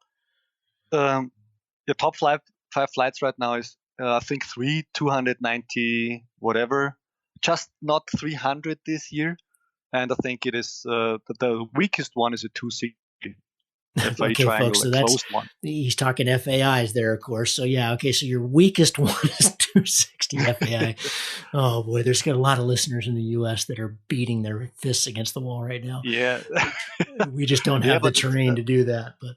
Your top five flights right now is I think 290 whatever, just not 300 this year. And I think it is the weakest one is a 260 FAI Okay, triangle, folks, so a closed one. He's talking FAIs there, of course. So yeah, okay, so your weakest one is 260 FAI. Oh boy, there's got a lot of listeners in the U.S. that are beating their fists against the wall right now. Yeah, we just don't have the terrain to do that. But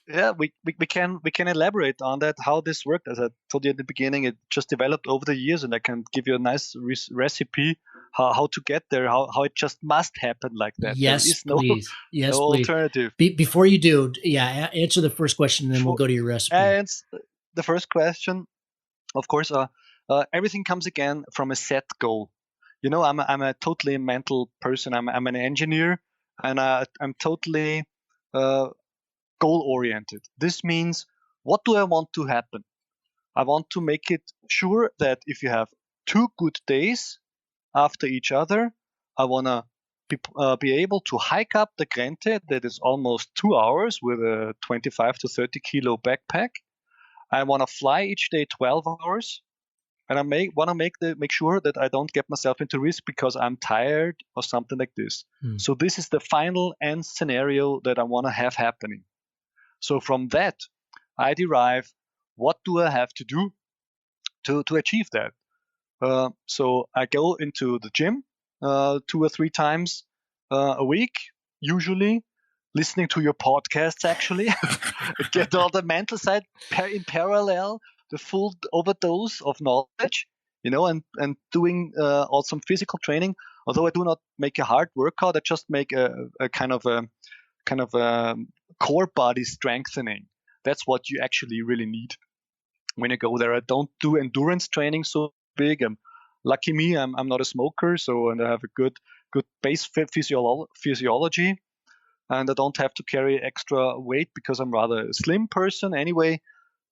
yeah, we can elaborate on that, how this worked. As I told you at the beginning, it just developed over the years, and I can give you a nice recipe how to get there, how it just must happen like that. Yes, there is please. Yes, no please. alternative. Before you do, answer the first question, and then we'll go to your recipe. And the first question, of course, everything comes again from a set goal. I'm a totally mental person. I'm an engineer, and I'm totally goal-oriented. This means, what do I want to happen? I want to make it sure that if you have 2 good days after each other, I want to be able to hike up the Grente, that is almost 2 hours with a 25 to 30 kilo backpack. I want to fly each day 12 hours. And I want to make sure that I don't get myself into risk because I'm tired or something like this. So this is the final end scenario that I want to have happening. So from that, I derive, what do I have to do to achieve that? So I go into the gym 2 or 3 times a week, usually listening to your podcasts, actually. Get all the mental side in parallel, the full overdose of knowledge, and doing also some physical training. Although I do not make a hard workout, I just make a kind of a core body strengthening. That's what you actually really need when you go there. I don't do endurance training so big. Lucky me, I'm not a smoker, and I have a good base physiology, and I don't have to carry extra weight because I'm rather a slim person anyway.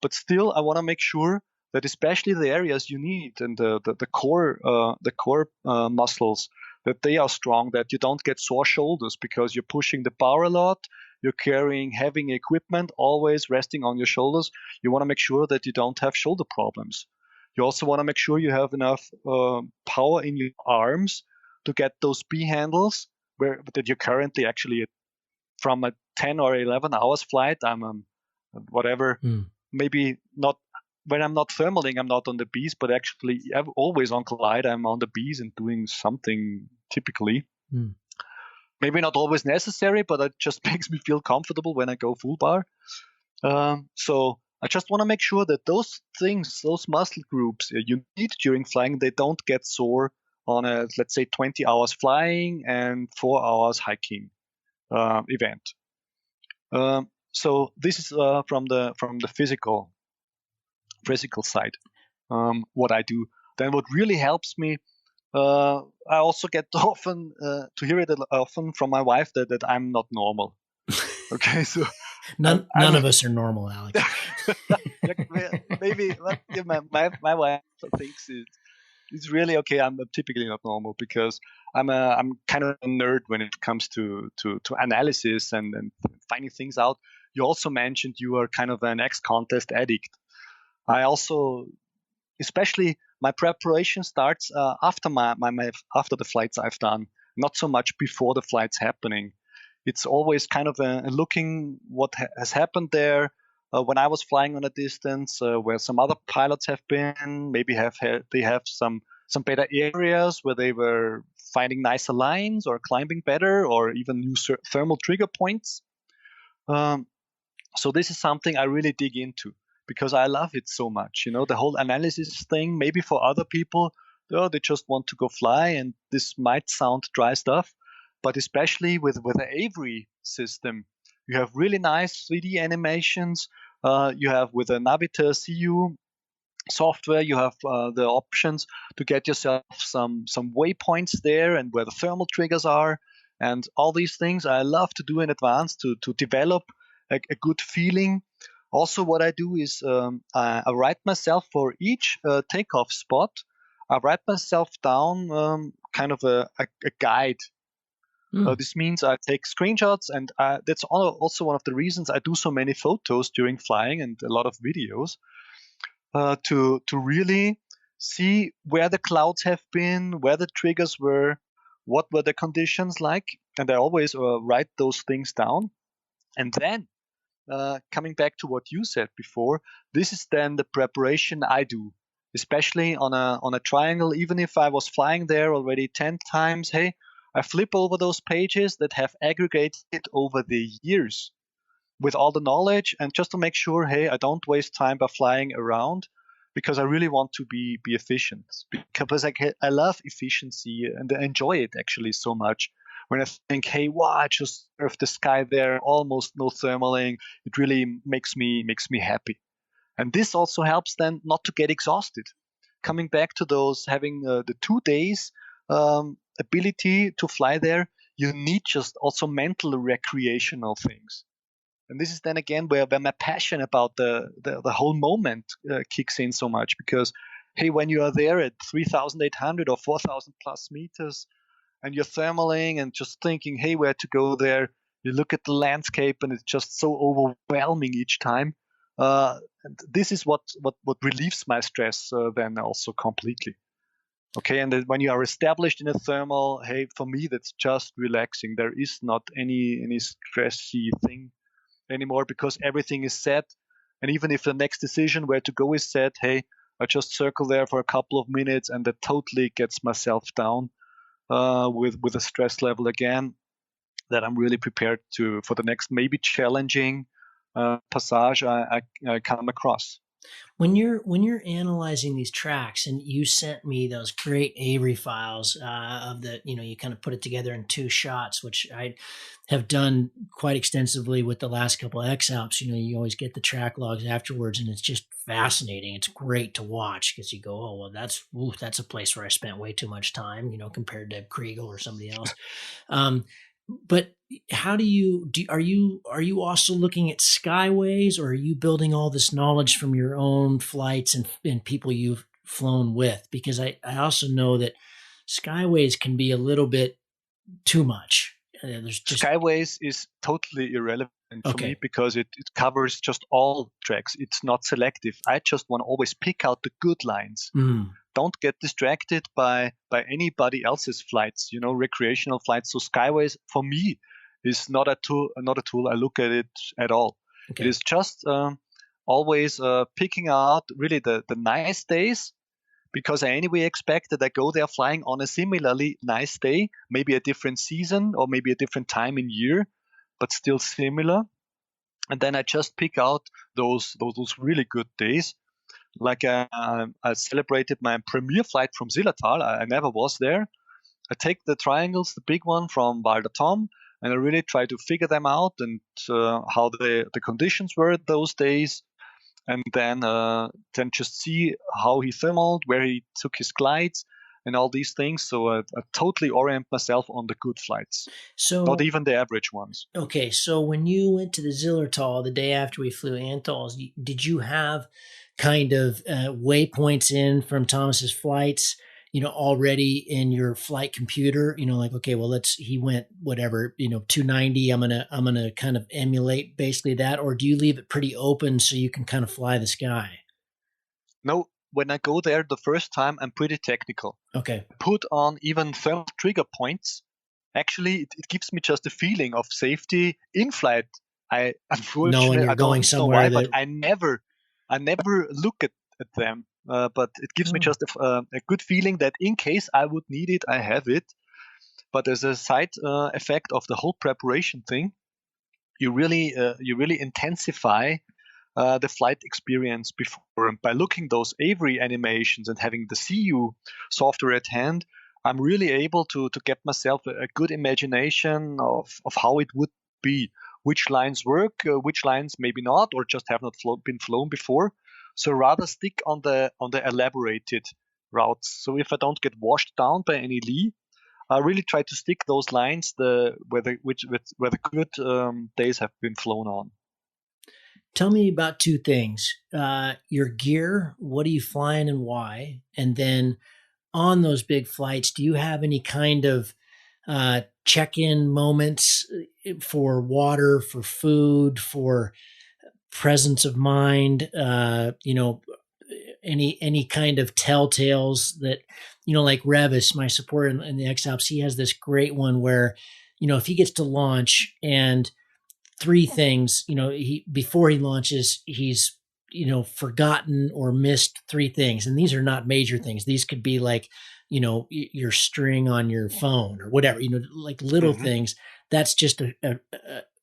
But still, I want to make sure that especially the areas you need and the core muscles, that they are strong, that you don't get sore shoulders because you're pushing the bar a lot, you're carrying heavy equipment, always resting on your shoulders. You want to make sure that you don't have shoulder problems. You also want to make sure you have enough power in your arms to get those B handles that you're currently actually from a 10 or 11 hours flight. I'm whatever, maybe not. When I'm not thermaling, I'm not on the Bs, but actually I'm always on glide. I'm on the Bs and doing something typically. Maybe not always necessary, but it just makes me feel comfortable when I go full bar. So I just want to make sure that those things, those muscle groups you need during flying, they don't get sore on a, let's say, 20 hours flying and 4 hours hiking event. So this is from the physical side, what I do. Then what really helps me, I also get often to hear it often from my wife that I'm not normal. Okay, so none of us are normal, Alex. Maybe my wife thinks it's really okay. I'm typically not normal because I'm kind of a nerd when it comes to analysis and finding things out. You also mentioned you are kind of an XContest addict. I also, especially my preparation starts after after the flights I've done, not so much before the flight's happening. It's always kind of a looking what has happened there when I was flying on a distance, where some other pilots have been. Maybe they have some better areas where they were finding nicer lines or climbing better, or even new thermal trigger points. So this is something I really dig into, because I love it so much. The whole analysis thing, maybe for other people, oh, they just want to go fly, and this might sound dry stuff, but especially with the Avery system, you have really nice 3D animations. You have with the Navitor CU software, you have the options to get yourself some waypoints there and where the thermal triggers are, and all these things I love to do in advance to develop a good feeling. Also, what I do is I write myself for each takeoff spot. I write myself down kind of a guide. This means I take screenshots, and that's also one of the reasons I do so many photos during flying and a lot of videos, to really see where the clouds have been, where the triggers were, what were the conditions like, and I always write those things down. And then, coming back to what you said before, this is then the preparation I do, especially on a triangle. Even if I was flying there already 10 times, hey, I flip over those pages that have aggregated over the years with all the knowledge, and just to make sure, hey, I don't waste time by flying around, because I really want to be efficient. Because I love efficiency and I enjoy it actually so much. When I think, hey, wow, I just surfed the sky there, almost no thermaling, it really makes me happy. And this also helps then not to get exhausted. Coming back to those having the 2 days ability to fly there, you need just also mental recreational things. And this is then again where my passion about the whole moment kicks in so much, because, hey, when you are there at 3,800 or 4,000 plus meters and you're thermaling and just thinking, hey, where to go there, you look at the landscape and it's just so overwhelming each time. And this is what relieves my stress then also completely. Okay, and then when you are established in a thermal, hey, for me that's just relaxing. There is not any stressy thing anymore, because everything is set. And even if the next decision where to go is set, hey, I just circle there for a couple of minutes, and that totally gets myself down with a stress level again, that I'm really prepared for the next maybe challenging passage I come across. When you're analyzing these tracks, and you sent me those great Avery files of the, you kind of put it together in 2 shots, which I have done quite extensively with the last couple of X Alps. You always get the track logs afterwards, and it's just fascinating. It's great to watch, because you go, oh well, that's a place where I spent way too much time, compared to Kriegel or somebody else. But how are you also looking at skyways, or are you building all this knowledge from your own flights and people you've flown with? Because I also know that skyways can be a little bit too much. Skyways is totally irrelevant for Okay. me, because it covers just all tracks. It's not selective. I just want to always pick out the good lines. Don't get distracted by anybody else's flights, recreational flights. So skyways for me is not a tool I look at it at all. Okay. It is just always picking out really the nice days, because I anyway expect that I go there flying on a similarly nice day, maybe a different season or maybe a different time in year, but still similar. And then I just pick out those really good days. Like I celebrated my premiere flight from Zillertal. I never was there. I take the triangles, the big one from Val d'Atom, and I really try to figure them out, and how the conditions were those days, and then just see how he thermaled, where he took his glides, and all these things. So I totally orient myself on the good flights, not even the average ones. Okay, so when you went to the Zillertal the day after we flew Antals, did you have kind of waypoints in from Thomas's flights, already in your flight computer? Like, okay, well, he went whatever, 290. I'm gonna kind of emulate basically that, or do you leave it pretty open so you can kind of fly the sky? No, when I go there the first time, I'm pretty technical. Okay. Put on even thermal trigger points. Actually, it gives me just a feeling of safety in flight. I unfortunately I don't know why, but I never look at them. But it gives me just a good feeling that in case I would need it, I have it. But as a side effect of the whole preparation thing, you really intensify the flight experience before. And by looking those Avery animations and having the CU software at hand, I'm really able to get myself a good imagination of how it would be, which lines work, which lines maybe not, or just have not been flown before. So rather stick on the elaborated routes. So if I don't get washed down by any lee, I really try to stick those lines where the good days have been flown on. Tell me about two things. Your gear, what are you flying and why? And then on those big flights, do you have any kind of check-in moments for water, for food, for presence of mind? Any kind of telltales that, like Revis, my supporter in the X-Alps, he has this great one where, if he gets to launch and three things, before he launches, he's, forgotten or missed three things. And these are not major things. These could be like, your string on your phone or whatever, like little things. That's just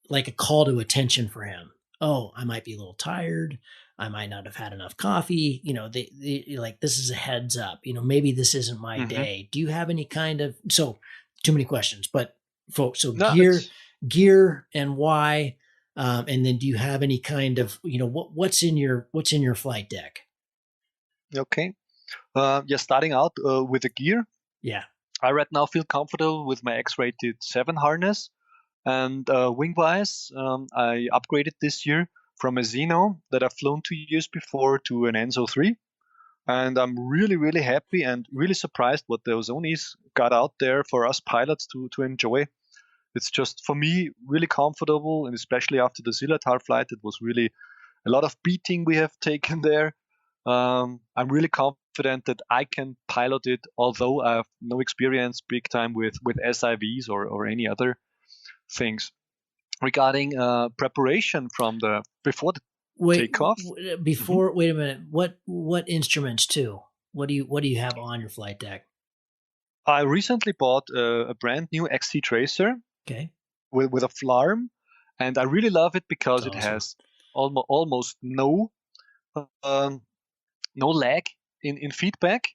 like a call to attention for him. Oh, I might be a little tired. I might not have had enough coffee. They like, this is a heads up, maybe this isn't my day. Do you have any kind of, so too many questions, but folks, so No, gear and why, and then do you have any kind of, what's in your flight deck? Okay. Starting out with the gear. Yeah. I right now feel comfortable with my X-rated 7 harness. And wing-wise, I upgraded this year from a Xeno that I've flown 2 years before to an Enzo 3. And I'm really, really happy and really surprised what the Ozonis got out there for us pilots to enjoy. It's just, for me, really comfortable, and especially after the Zillertal flight, it was really a lot of beating we have taken there. I'm really confident that I can pilot it, although I have no experience big time with SIVs or any other things. Regarding preparation from before the takeoff. Wait a minute. What instruments too? What do you have on your flight deck? I recently bought a brand new XC Tracer. Okay. With a flarm, and I really love it because That's it awesome. has almost no lag in feedback.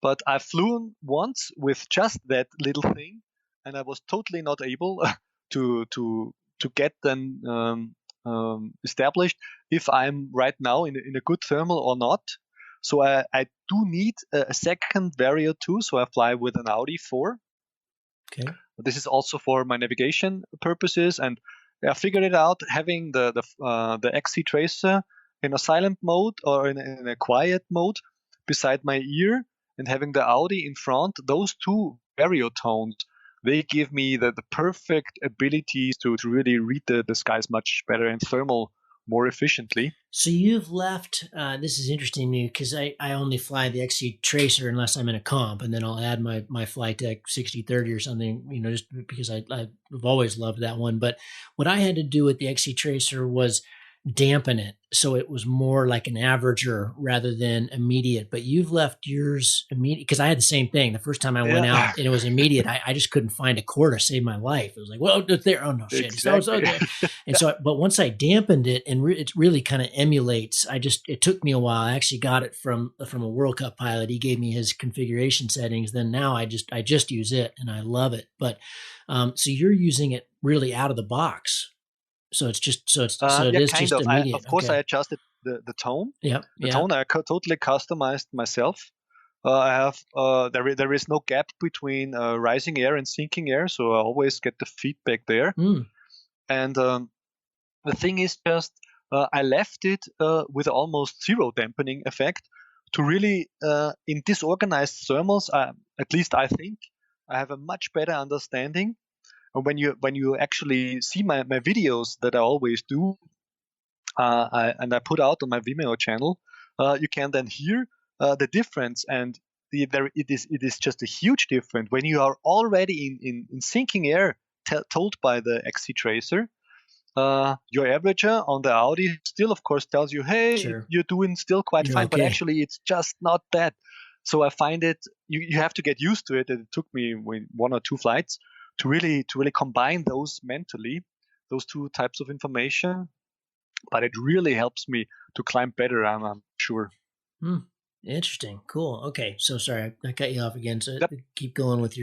But I flew once with just that little thing, and I was totally not able to get them established if I'm right now in a good thermal or not. So I do need a second Vario too. So I fly with an Audi 4. Okay. This is also for my navigation purposes, and I figured it out having the XC Tracer in a silent mode or in a quiet mode beside my ear, and having the Audi in front. Those two variotones, they give me the perfect abilities to really read the skies much better and thermal more efficiently. So you've left, this is interesting to me because I only fly the XC Tracer unless I'm in a comp, and then I'll add my flight deck 6030 or something, just because I've always loved that one. But what I had to do with the XC Tracer was dampen it so it was more like an averager rather than immediate. But you've left yours immediate, because I had the same thing the first time I went out and it was immediate. I just couldn't find a core to save my life. It was like, well, it's there. Oh no, shit. Exactly. And so, but once I dampened it, and it really kind of emulates. It took me a while. I actually got it from a World Cup pilot. He gave me his configuration settings. Then now I just use it and I love it. But so you're using it really out of the box. So it's just it is kind just of. immediate. Of course, I adjusted the tone. Yeah, the tone I totally customized myself. I have there is no gap between rising air and sinking air, so I always get the feedback there. And the thing is just I left it with almost zero dampening effect to really in disorganized thermals. At least I think I have a much better understanding. And when you actually see my videos that I always do, I put out on my Vimeo channel, you can then hear the difference, and it is just a huge difference when you are already in sinking air, told by the XC Tracer. Your averager on the Audi still, of course, tells you, hey, sure, you're doing still quite fine, okay. But actually it's just not that. So I find it, you have to get used to it. And it took me 1 or 2 flights to really combine those mentally, those two types of information. but it really helps me to climb better. I'm sure. Interesting. Cool. Okay. So sorry, I cut you off again. So Yep. keep going with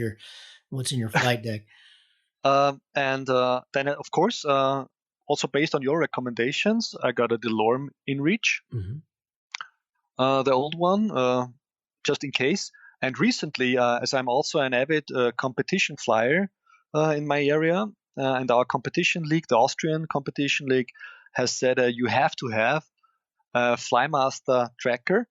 what's in your flight deck. And then, of course, also based on your recommendations, I got a DeLorme InReach, the old one, just in case. And recently, as I'm also an avid competition flyer in my area, and our competition league, the Austrian competition league, has said you have to have a Flymaster tracker.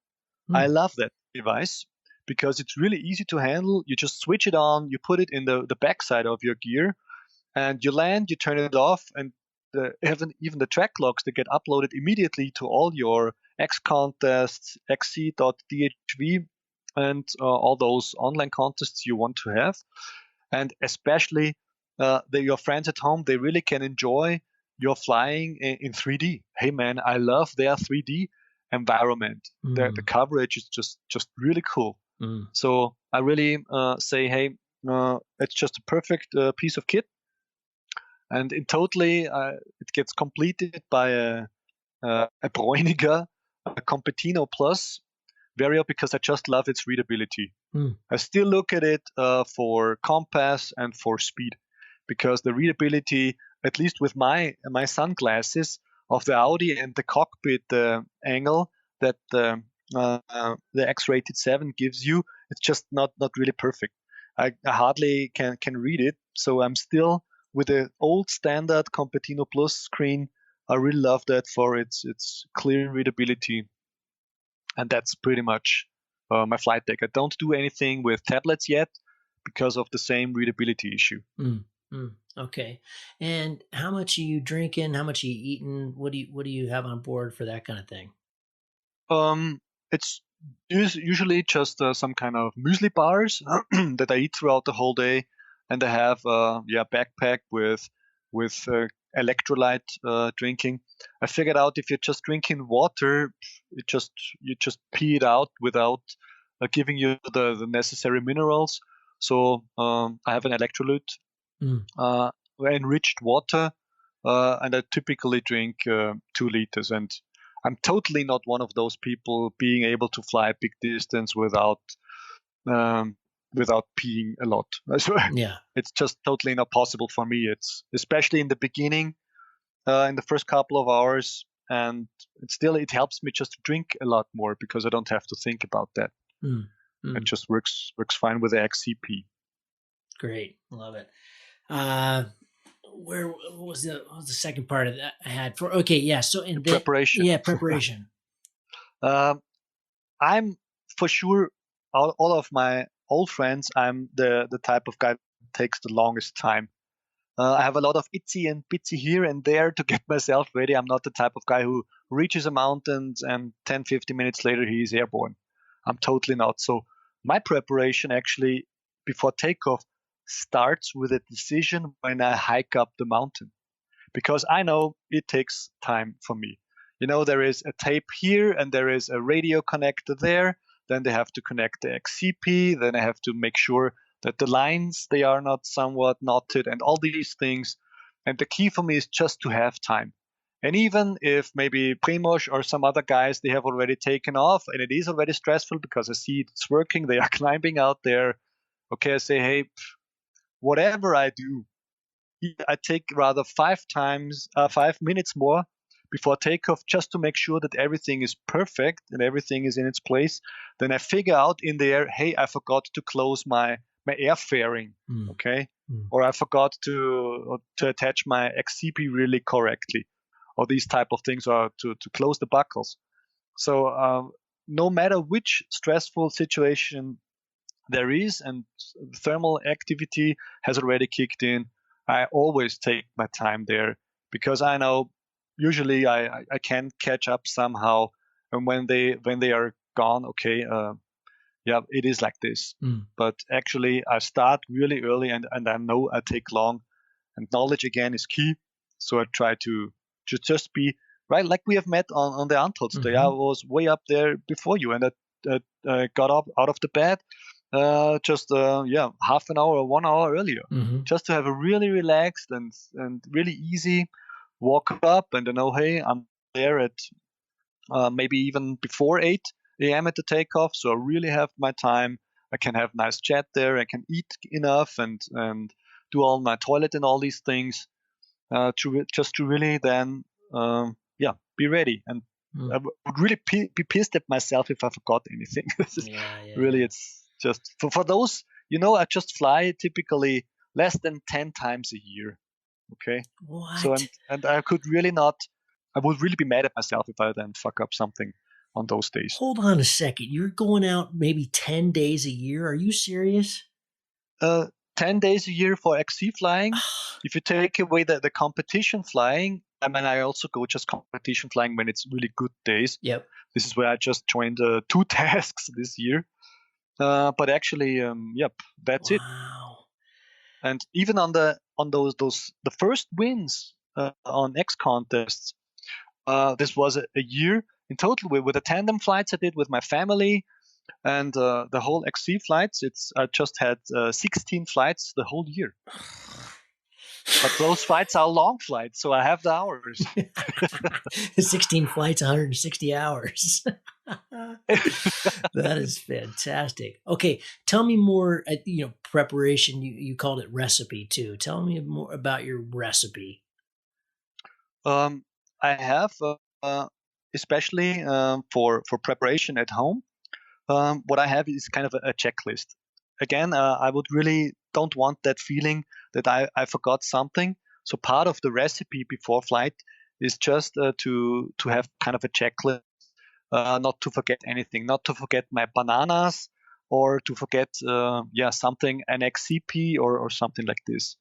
I love that device because it's really easy to handle. You just switch it on, you put it in the backside of your gear, and you land, you turn it off, and even the track logs, they get uploaded immediately to all your XContests, XC.dhv, and all those online contests you want to have. And especially your friends at home, they really can enjoy your flying in 3D. Hey man, I love their 3D environment. The coverage is just really cool. So I really say, hey, it's just a perfect piece of kit. And in totally, it gets completed by a Bräuniger, a Competino Plus Vario, because I just love its readability. I still look at it for compass and for speed, because the readability, at least with my sunglasses, of the Audi and the cockpit angle that the X-rated 7 gives you, it's just not really perfect. I hardly can read it, so I'm still with the old standard Competino Plus screen. I really love that for its clear readability, and that's pretty much my flight deck. I don't do anything with tablets yet because of the same readability issue. Okay. And how much are you drinking? How much are you eating? What do you have on board for that kind of thing? It's usually just some kind of muesli bars that I eat throughout the whole day, and I have backpack with electrolyte drinking. I figured out if you're just drinking water, you just pee it out without giving you the necessary minerals. So I have an electrolyte enriched water, and I typically drink 2 liters. And I'm totally not one of those people being able to fly a big distance without peeing a lot. Yeah. It's just totally not possible for me. It's especially in the beginning, in the first couple of hours, and it helps me just to drink a lot more because I don't have to think about that. It just works fine with the XCP. Great, love it. What was the second part of that I had for? Okay, yeah. So in preparation. Yeah, preparation. I'm for sure all of my old friends. I'm the type of guy that takes the longest time. I have a lot of itsy and bitsy here and there to get myself ready. I'm not the type of guy who reaches a mountain and 10, 15 minutes later he is airborne. I'm totally not. So my preparation actually before takeoff starts with a decision when I hike up the mountain, because I know it takes time for me. There is a tape here and there is a radio connector there. Then they have to connect the XCP. Then I have to make sure that the lines, they are not somewhat knotted and all these things. And the key for me is just to have time. And even if maybe Primoz or some other guys, they have already taken off and it is already stressful because I see it's working, they are climbing out there. Okay, I say, hey, whatever I do, I take rather 5 minutes more before takeoff just to make sure that everything is perfect and everything is in its place. Then I figure out in the air, hey, I forgot to close my air fairing, okay? Or I forgot to attach my XCP really correctly, or these type of things, or to close the buckles. So no matter which stressful situation there is and thermal activity has already kicked in, I always take my time there because I know usually I can catch up somehow. And when they are gone, okay, it is like this. But actually, I start really early and I know I take long. And knowledge again is key. So I try to just be right, like we have met on the Untold Day. I was way up there before you, and I got up out of the bed just half an hour or 1 hour earlier, just to have a really relaxed and really easy walk up, and I know, hey, I'm there at maybe even before 8 a.m. at the takeoff. So I really have my time. I can have nice chat there. I can eat enough and do all my toilet and all these things just to really then be ready. And I would really be pissed at myself if I forgot anything. Really, it's just for those. I just fly typically less than 10 times a year. Okay. What? So and I could really not. I would really be mad at myself if I then fuck up something on those days. Hold on a second. You're going out maybe 10 days a year. Are you serious? 10 days a year for XC flying. If you take away the competition flying, I mean, I also go just competition flying when it's really good days. Yep. This is where I just joined 2 tasks this year. But actually, that's it. Wow. And even on those the first wins on XContests, this was a year in total with the tandem flights I did with my family and the whole XC flights. I just had 16 flights the whole year. But those flights are long flights, so I have the hours. 16 flights, 160 hours. That is fantastic. Okay, tell me more. Preparation. You called it recipe too. Tell me more about your recipe. I have, especially for preparation at home. What I have is kind of a checklist. Again, I would really don't want that feeling that I forgot something. So part of the recipe before flight is just to have kind of a checklist, not to forget anything, not to forget my bananas or to forget something, an XCP or something like this.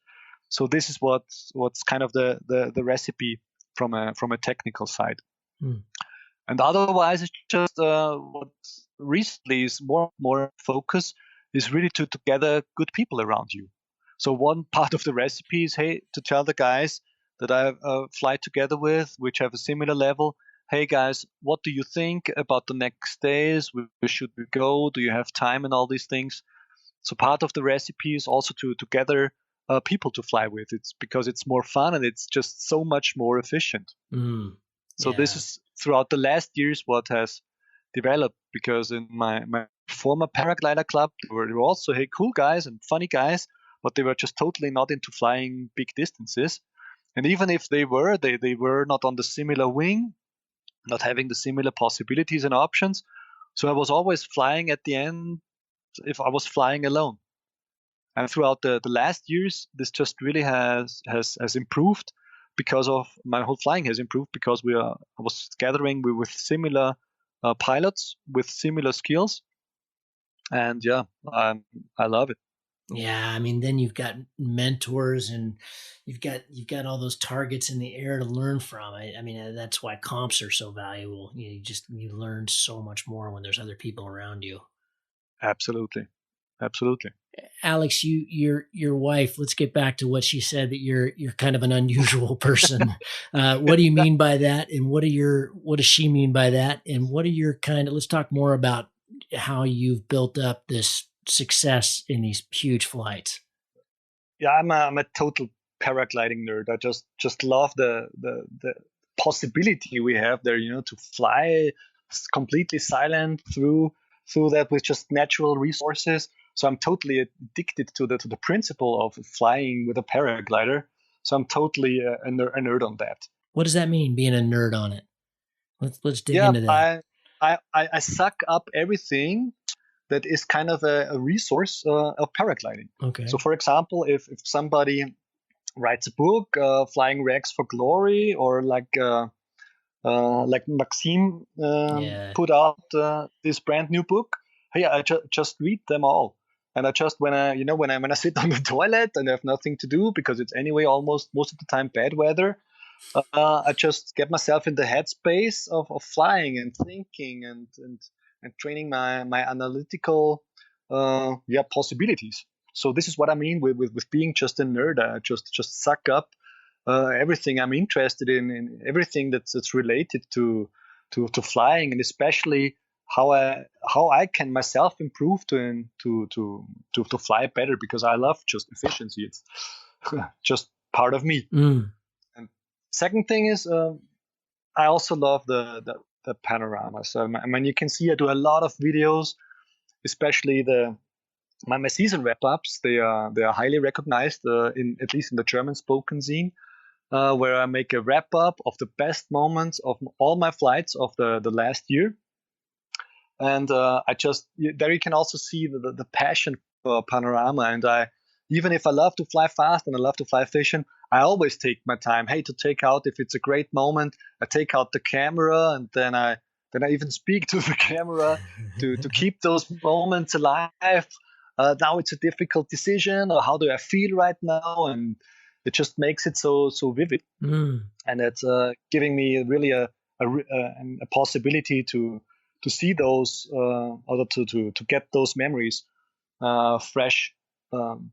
So this is what's kind of the recipe from a technical side. And otherwise, it's just what recently is more focus is really to gather good people around you. So one part of the recipe is, hey, to tell the guys that I fly together with, which have a similar level, hey guys, what do you think about the next days? Where should we go? Do you have time and all these things? So part of the recipe is also to gather people to fly with. It's because it's more fun and it's just so much more efficient. So this is throughout the last years what has developed, because in my former paraglider club, there were also, hey, cool guys and funny guys, but they were just totally not into flying big distances. And even if they were not on the similar wing, not having the similar possibilities and options. So I was always flying at the end if I was flying alone. And throughout the last years, this just really has improved because of my whole flying has improved because I was gathering with similar pilots with similar skills, and I love it. Yeah, I mean, then you've got mentors and you've got all those targets in the air to learn from. I mean, that's why comps are so valuable. You learn so much more when there's other people around you. Absolutely. Alex, your wife. Let's get back to what she said, that you're kind of an unusual person. What do you mean by that? And what does she mean by that? And what are your let's talk more about how you've built up this success in these huge flights. Yeah, I'm a total paragliding nerd. I just love the possibility we have there, to fly completely silent through that with just natural resources. So I'm totally addicted to the principle of flying with a paraglider. So I'm totally a nerd on that. What does that mean, being a nerd on it? Let's dig into that. I suck up everything that is kind of a resource of paragliding. Okay. So for example, if somebody writes a book, Flying Rags for Glory, or like Maxime put out this brand new book, hey, I just read them all. And I just when I sit on the toilet and I have nothing to do because it's anyway almost most of the time bad weather, I just get myself in the headspace of flying and thinking and training my analytical possibilities. So this is what I mean with being just a nerd. I just suck up everything I'm interested in everything that's related to flying, and especially how I can myself improve to fly better, because I love just efficiency. It's just part of me. And second thing is I also love the panorama. So I mean, you can see I do a lot of videos, especially my season wrap ups. They are highly recognized in at least in the German spoken scene, where I make a wrap up of the best moments of all my flights of the last year. And I just there you can also see the passion for panorama. And I even if I love to fly fast and I love to fly efficient, I always take my time. Hey, to take out if it's a great moment, I take out the camera and then I even speak to the camera to keep those moments alive. Now it's a difficult decision, or how do I feel right now, and it just makes it so vivid. And it's giving me really a possibility to see those or to get those memories fresh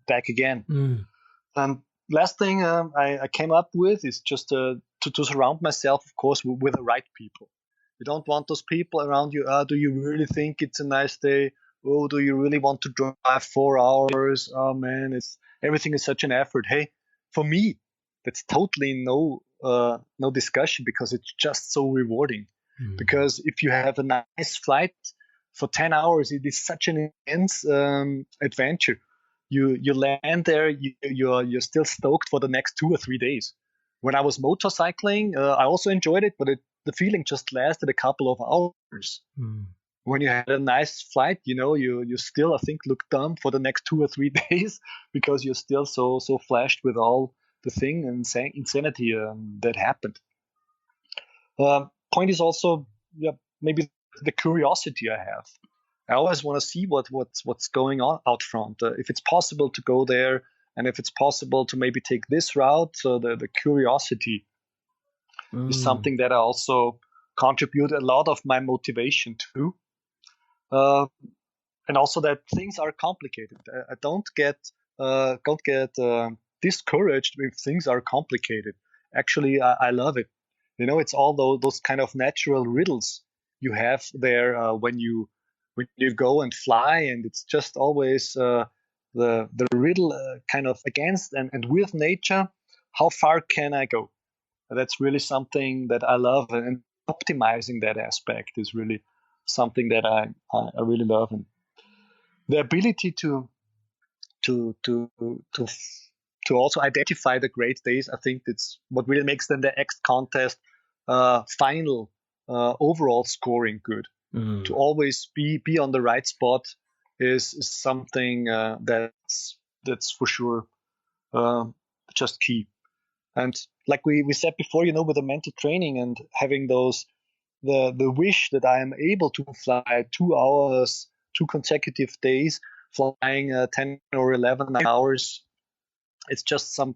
back again. And last thing I came up with is just to surround myself, of course, with the right people. You don't want those people around you. Do you really think it's a nice day? Oh, do you really want to drive 4 hours? Oh man, it's everything is such an effort. Hey, for me, that's totally no discussion, because it's just so rewarding. Because if you have a nice flight for 10 hours, it is such an intense adventure. You land there, you're still stoked for the next 2 or 3 days. When I was motorcycling, I also enjoyed it, but the feeling just lasted a couple of hours. When you had a nice flight, you still, I think, look dumb for the next 2 or 3 days, because you're still so flashed with all the thing and insanity that happened. Point is also, yeah, maybe the curiosity I have. I always want to see what's going on out front. If it's possible to go there, and if it's possible to maybe take this route. So the curiosity is something that I also contribute a lot of my motivation to. And also that things are complicated. I don't get discouraged if things are complicated. Actually, I love it. It's all those kind of natural riddles you have there when you go and fly, and it's just always the riddle kind of against and with nature. How far can I go? That's really something that I love, and optimizing that aspect is really something that I really love. And the ability to to to to also identify the great days, I think that's what really makes then the XContest final overall scoring good. To always be on the right spot is something that's for sure just key. And like we said before, with the mental training and having the wish that I am able to fly 2 hours, 2 consecutive days, flying 10 or 11 hours. It's just some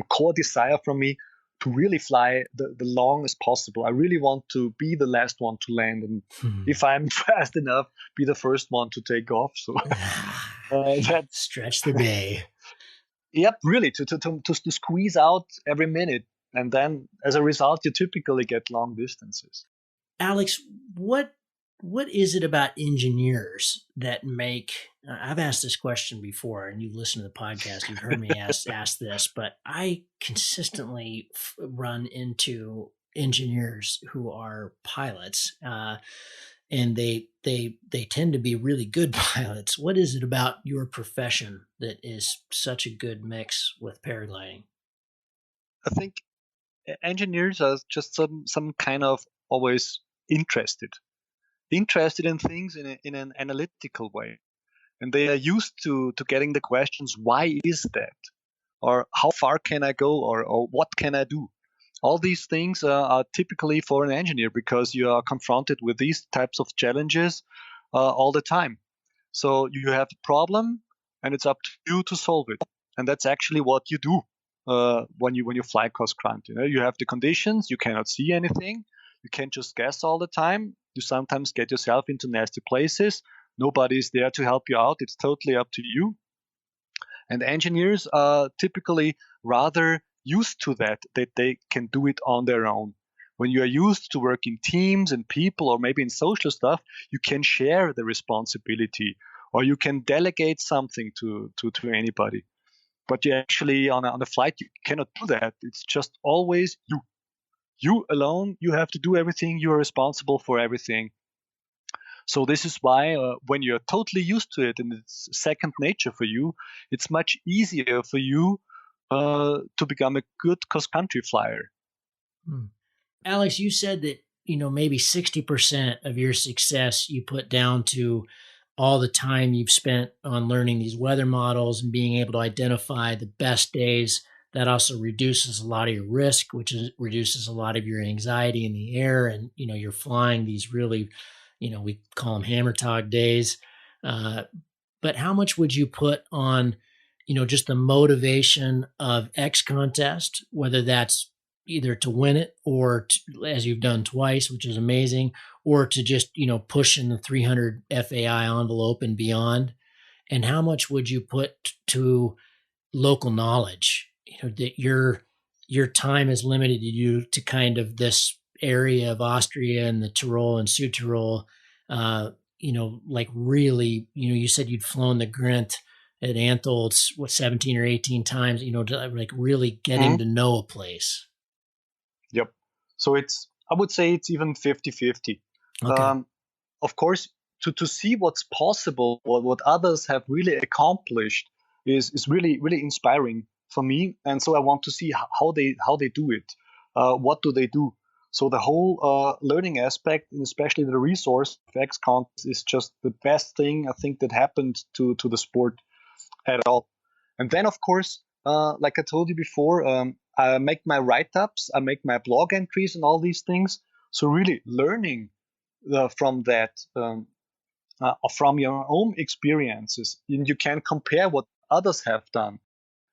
core desire from me to really fly the longest possible. I really want to be the last one to land, and if I'm fast enough, be the first one to take off. So that stretch the day. Yep, really to squeeze out every minute, and then as a result, you typically get long distances. Alex, what is it about engineers that make? I've asked this question before, and you've listened to the podcast. You've heard me ask this, but I consistently run into engineers who are pilots, and they tend to be really good pilots. What is it about your profession that is such a good mix with paragliding? I think engineers are just some kind of always interested in things in an analytical way, and they are used to getting the questions, why is that, or how far can I go, or what can I do. All these things are typically for an engineer, because you are confronted with these types of challenges all the time. So you have a problem, and it's up to you to solve it. And that's actually what you do when you fly cross country. You have the conditions, you cannot see anything, you can't just guess all the time. You sometimes get yourself into nasty places. Nobody is there to help you out. It's totally up to you. And engineers are typically rather used to that they can do it on their own. When you are used to work in teams and people, or maybe in social stuff, you can share the responsibility, or you can delegate something to anybody. But you actually on a flight, you cannot do that. It's just always you. You alone, you have to do everything. You're responsible for everything. So this is why when you're totally used to it and it's second nature for you, it's much easier for you to become a good cross-country flyer. Alex, you said that, maybe 60% of your success you put down to all the time you've spent on learning these weather models and being able to identify the best days. That also reduces a lot of your risk, reduces a lot of your anxiety in the air. And, you're flying these really, we call them hammer tog days. But how much would you put on, just the motivation of XContest, whether that's either to win it or to, as you've done twice, which is amazing, or to just, push in the 300 FAI envelope and beyond? And how much would you put to local knowledge, that your time is limited to you to kind of this area of Austria and the Tyrol and Südtirol, like really, you said you'd flown the Grant at Antholz, 17 or 18 times, to like really getting to know a place. Yep. So I would say it's even 50-50. Okay. Of course, to see what's possible, what others have really accomplished is really, really inspiring for me. And so I want to see how they do it. What do they do? So the whole learning aspect, and especially the resource of XContest, is just the best thing I think that happened to the sport at all. And then, of course, like I told you before, I make my write-ups, I make my blog entries and all these things. So really learning from that, from your own experiences, and you can compare what others have done.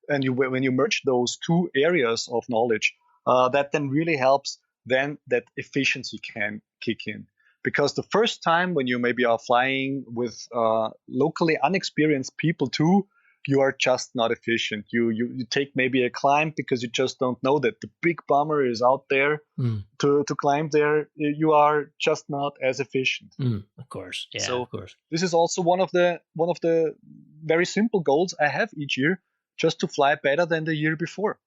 And when you merge those two areas of knowledge, that then really helps. Then that efficiency can kick in. Because the first time when you maybe are flying with locally unexperienced people too, you are just not efficient. You take maybe a climb because you just don't know that the big bomber is out there to climb there. You are just not as efficient. Of course, yeah. So of course, this is also one of the very simple goals I have each year, just to fly better than the year before.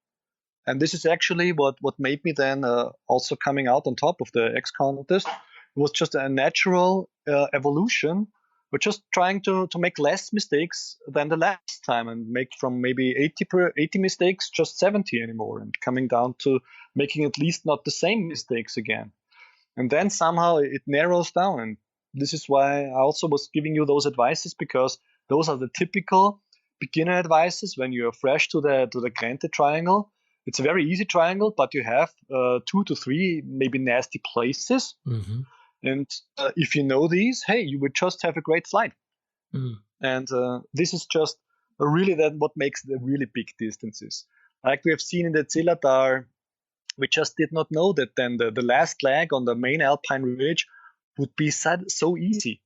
And this is actually what made me then also coming out on top of the XContest. It was just a natural evolution. We're just trying to make less mistakes than the last time and make from maybe 80 mistakes just 70 anymore, and coming down to making at least not the same mistakes again. And then somehow it narrows down. And this is why I also was giving you those advices, because those are the typical beginner advices when you're fresh to the Grente triangle. It's a very easy triangle, but you have 2 to 3 maybe nasty places. And if you know these, hey, you would just have a great flight. And this is just really then what makes the really big distances. Like we have seen in the Zillertal, we just did not know that then the last leg on the main Alpine ridge would be so easy.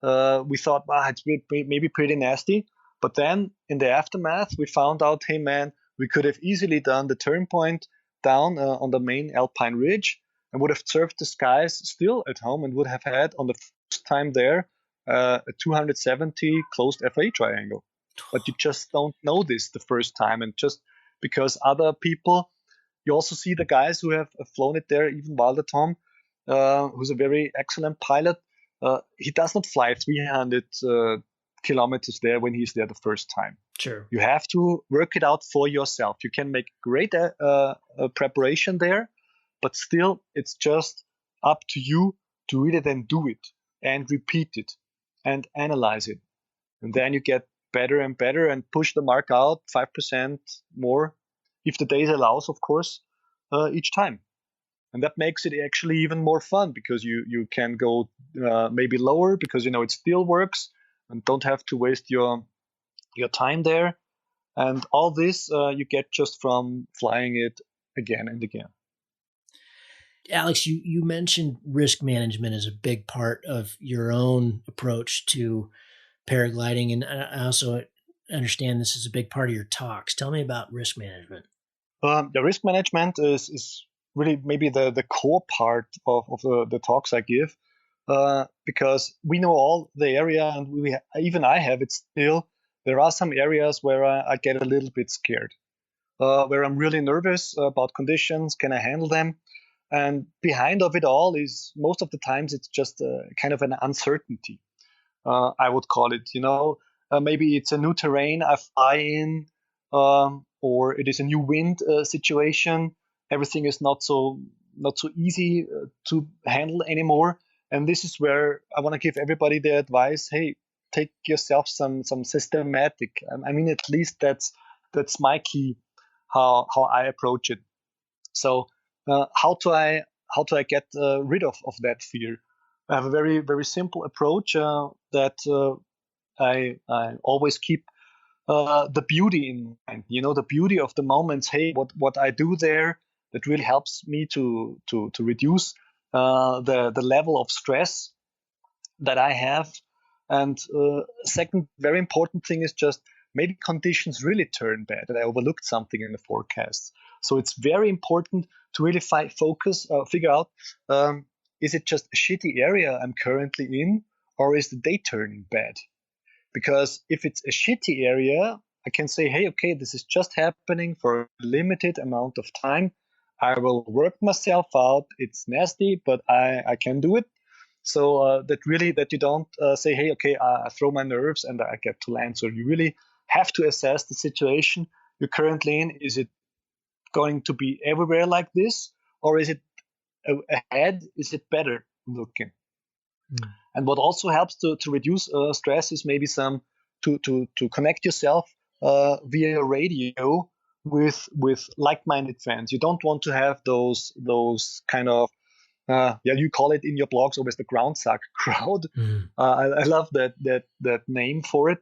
We thought, it's maybe pretty nasty. But then in the aftermath, we found out, hey man, we could have easily done the turn point down on the main Alpine ridge and would have surfed the skies still at home, and would have had on the first time there a 270 closed FA triangle. But you just don't know this the first time. And just because other people, you also see the guys who have flown it there, even Walter Tom, who's a very excellent pilot. He does not fly 300 kilometers there when he's there the first time. Sure. You have to work it out for yourself. You can make great preparation there, but still it's just up to you to really then do it and repeat it and analyze it. And then you get better and better and push the mark out 5% more, if the days allows, of course, each time. And that makes it actually even more fun, because you can go maybe lower, because it still works and don't have to waste your time there. And all this you get just from flying it again and again. Alex, you mentioned risk management as a big part of your own approach to paragliding, and I also understand this is a big part of your talks. Tell me about risk management. The risk management is really maybe the core part of the talks I give, because we know all the area, and even I have it still. There are some areas where I get a little bit scared, where I'm really nervous about conditions. Can I handle them? And behind of it all is most of the times it's just kind of an uncertainty. I would call it. Maybe it's a new terrain I fly in, or it is a new wind situation. Everything is not so easy to handle anymore. And this is where I want to give everybody the advice: hey, take yourself some systematic. I mean, at least that's my key, how I approach it. So how do I get rid of that fear? I have a very very simple approach that I always keep the beauty in mind. The beauty of the moments. Hey, what I do there that really helps me to reduce the level of stress that I have. And second, very important thing is just maybe conditions really turn bad, that I overlooked something in the forecast. So it's very important to really figure out, is it just a shitty area I'm currently in, or is the day turning bad? Because if it's a shitty area, I can say, hey, okay, this is just happening for a limited amount of time. I will work myself out. It's nasty, but I can do it. So that you don't say, hey, okay, I throw my nerves and I get to land. So you really have to assess the situation you're currently in. Is it going to be everywhere like this, or is it ahead? Is it better looking? And what also helps to reduce stress is maybe to connect yourself via radio with like-minded friends. You don't want to have those kind of you call it in your blogs always the ground suck crowd. I love that name for it,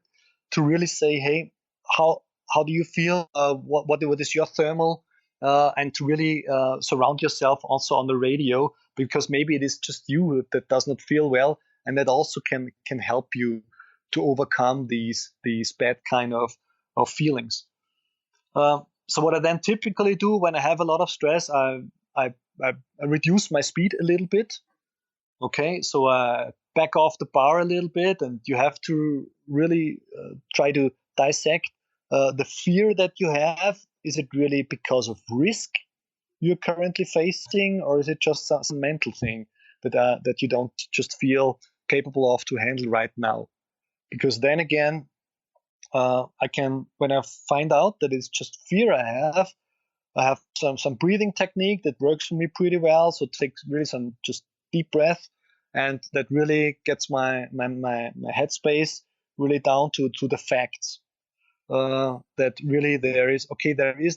to really say, hey, how do you feel? What is your thermal? And to really surround yourself also on the radio, because maybe it is just you that does not feel well, and that also can help you to overcome these bad kind of feelings. So what I then typically do when I have a lot of stress, I reduce my speed a little bit. Okay, so back off the bar a little bit, and you have to really try to dissect the fear that you have. Is it really because of risk you're currently facing, or is it just some mental thing that you don't just feel capable of to handle right now? Because then again, when I find out that it's just fear I have some breathing technique that works for me pretty well. So take really some just deep breath, and that really gets my headspace really down to the facts. That really there is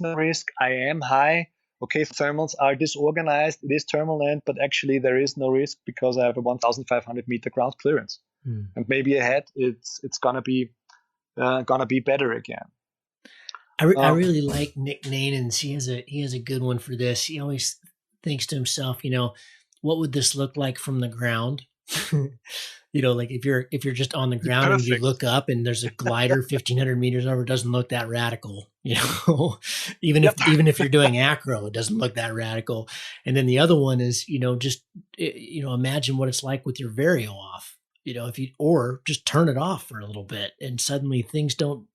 no risk. I am high. Okay, thermals are disorganized. It is turbulent, but actually there is no risk because I have a 1,500 meter ground clearance, and maybe ahead it's gonna be better again. I really like Nick Nanon's. He has a good one for this. He always thinks to himself, what would this look like from the ground? Like if you're just on the ground and you look up and there's a glider 1,500 meters over, it doesn't look that radical. Even if you're doing acro, it doesn't look that radical. And then the other one is, just imagine what it's like with your vario off. Or just turn it off for a little bit, and suddenly things don't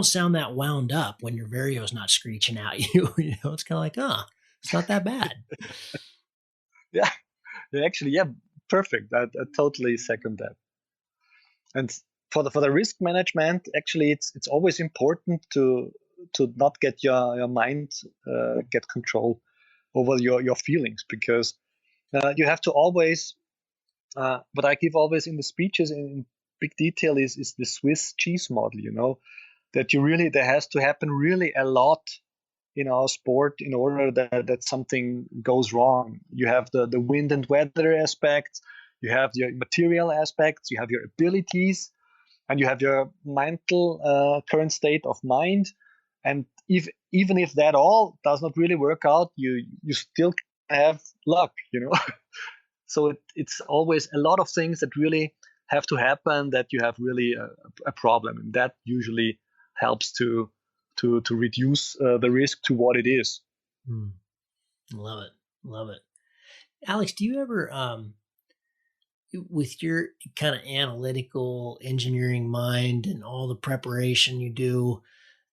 sound that wound up when your vario is not screeching at you. It's kind of like, it's not that bad. Yeah, actually, perfect. I totally second that. And for the risk management, actually, it's always important to not get your mind get control over your feelings, because you have to always. What I give always in the speeches in big detail is the Swiss cheese model. That there has to happen really a lot in our sport in order that something goes wrong. You have the wind and weather aspects, you have your material aspects, you have your abilities, and you have your mental current state of mind. And even if that all does not really work out, you still have luck. So it's always a lot of things that really have to happen that you have really a problem, and that usually helps to reduce the risk to what it is. Love it. Alex, do you ever with your kind of analytical engineering mind and all the preparation you do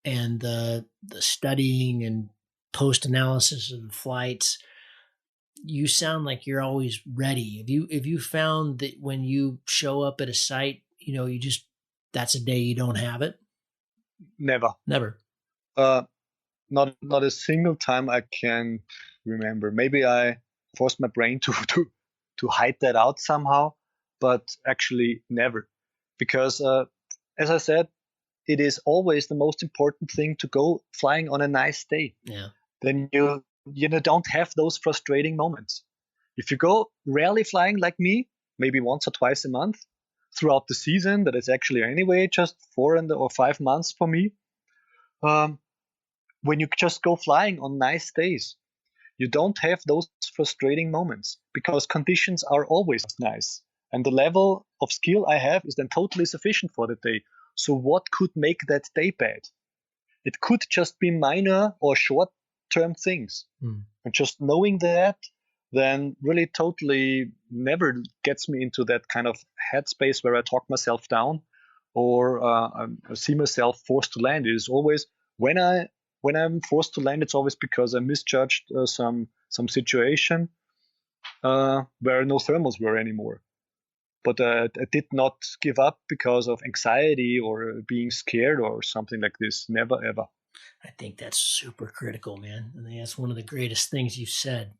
and the studying and post analysis of the flights, you sound like you're always ready. Have you found that when you show up at a site, you just, that's a day you don't have it? Never. Never. Not a single time I can remember. Maybe I forced my brain to hide that out somehow, but actually never. Because as I said, it is always the most important thing to go flying on a nice day. Yeah. Then you don't have those frustrating moments. If you go rarely flying like me, maybe once or twice a month throughout the season, that is actually anyway just 4 or 5 months for me. When you just go flying on nice days, you don't have those frustrating moments because conditions are always nice. And the level of skill I have is then totally sufficient for the day. So what could make that day bad? It could just be minor or short-term things. And just knowing that then really totally never gets me into that kind of headspace where I talk myself down or I see myself forced to land. It is always when I'm forced to land, it's always because I misjudged some situation where no thermals were anymore. But I did not give up because of anxiety or being scared or something like this. Never, ever. I think that's super critical, man. I think that's one of the greatest things you've said.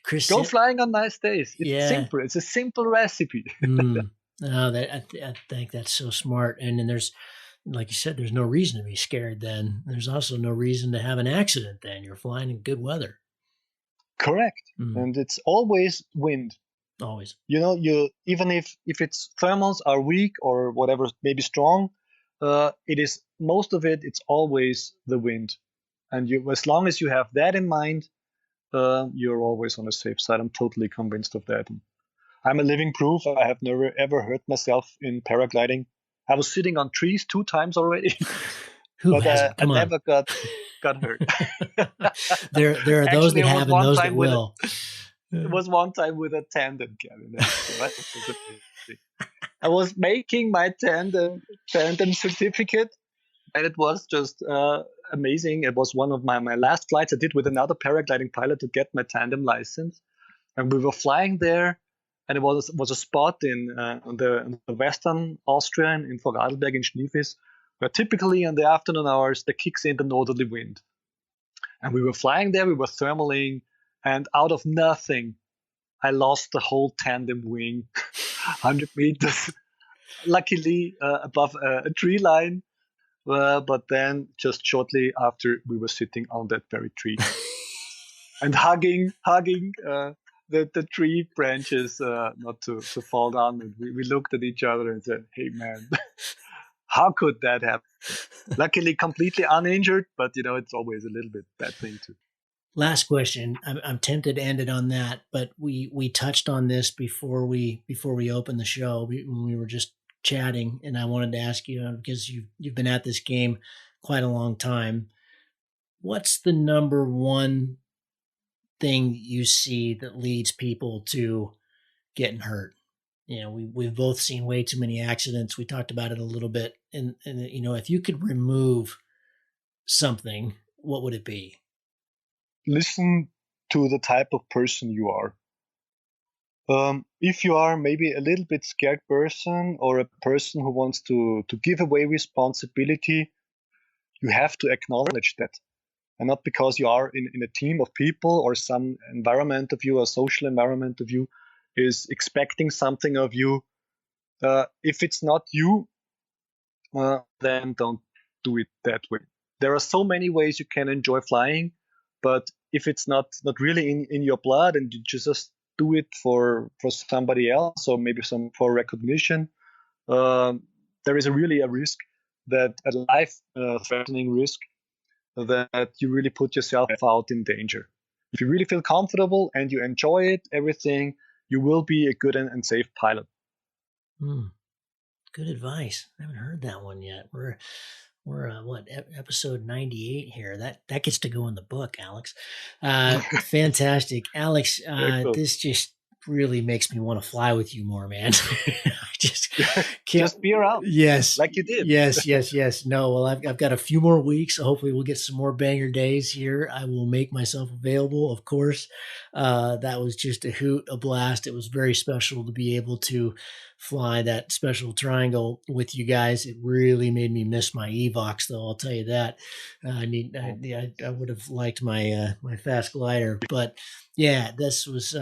Chris, go flying on nice days. It's simple. It's a simple recipe. No, I think that's so smart. And then there's, like you said, there's no reason to be scared then. There's also no reason to have an accident then. You're flying in good weather. Correct. And it's always wind. Always. You even if its thermals are weak or whatever, maybe strong, it is most of it. It's always the wind, and as long as you have that in mind, you're always on the safe side. I'm totally convinced of that. I'm a living proof. I have never ever hurt myself in paragliding. I was sitting on trees 2 times already, but I never got hurt. There are those that have and those that will. It was one time with a tandem, Kevin. I was making my tandem certificate, and it was just amazing. It was one of my last flights I did with another paragliding pilot to get my tandem license. And we were flying there, and it was a spot in the western Austria, in Vorarlberg in Schneefis, where typically in the afternoon hours there kicks in the northerly wind. And we were flying there, we were thermaling, and out of nothing, I lost the whole tandem wing, 100 meters, luckily above a tree line. But then just shortly after, we were sitting on that very tree and hugging the tree branches not to fall down. And we looked at each other and said, hey, man, how could that happen? Luckily, completely uninjured, but, it's always a little bit bad thing too. Last question. I'm tempted to end it on that, but we touched on this before we opened the show when we were just chatting, and I wanted to ask you, because you've been at this game quite a long time. What's the number one thing you see that leads people to getting hurt? We've both seen way too many accidents. We talked about it a little bit, and if you could remove something, what would it be? Listen to the type of person you are. If you are maybe a little bit scared person or a person who wants to give away responsibility, you have to acknowledge that. And not because you are in a team of people or some environment of you, a social environment of you is expecting something of you. If it's not you, then don't do it that way. There are so many ways you can enjoy flying, but if it's not really in your blood and you just do it for somebody else or maybe for recognition, there is really a risk, that a life-threatening risk, that you really put yourself out in danger. If you really feel comfortable and you enjoy it, everything, you will be a good and safe pilot. Good advice. I haven't heard that one yet. We're episode 98 here. That gets to go in the book, Alex. Fantastic, Alex. Cool. This just really makes me want to fly with you more, man. I just can't. Just be around. Yes. Like you did. Yes. No, well, I've got a few more weeks. So hopefully we'll get some more banger days here. I will make myself available, of course. That was just a hoot, a blast. It was very special to be able to fly that special triangle with you guys. It really made me miss my Evox, though. I'll tell you that. I would have liked my my fast glider, but yeah, this was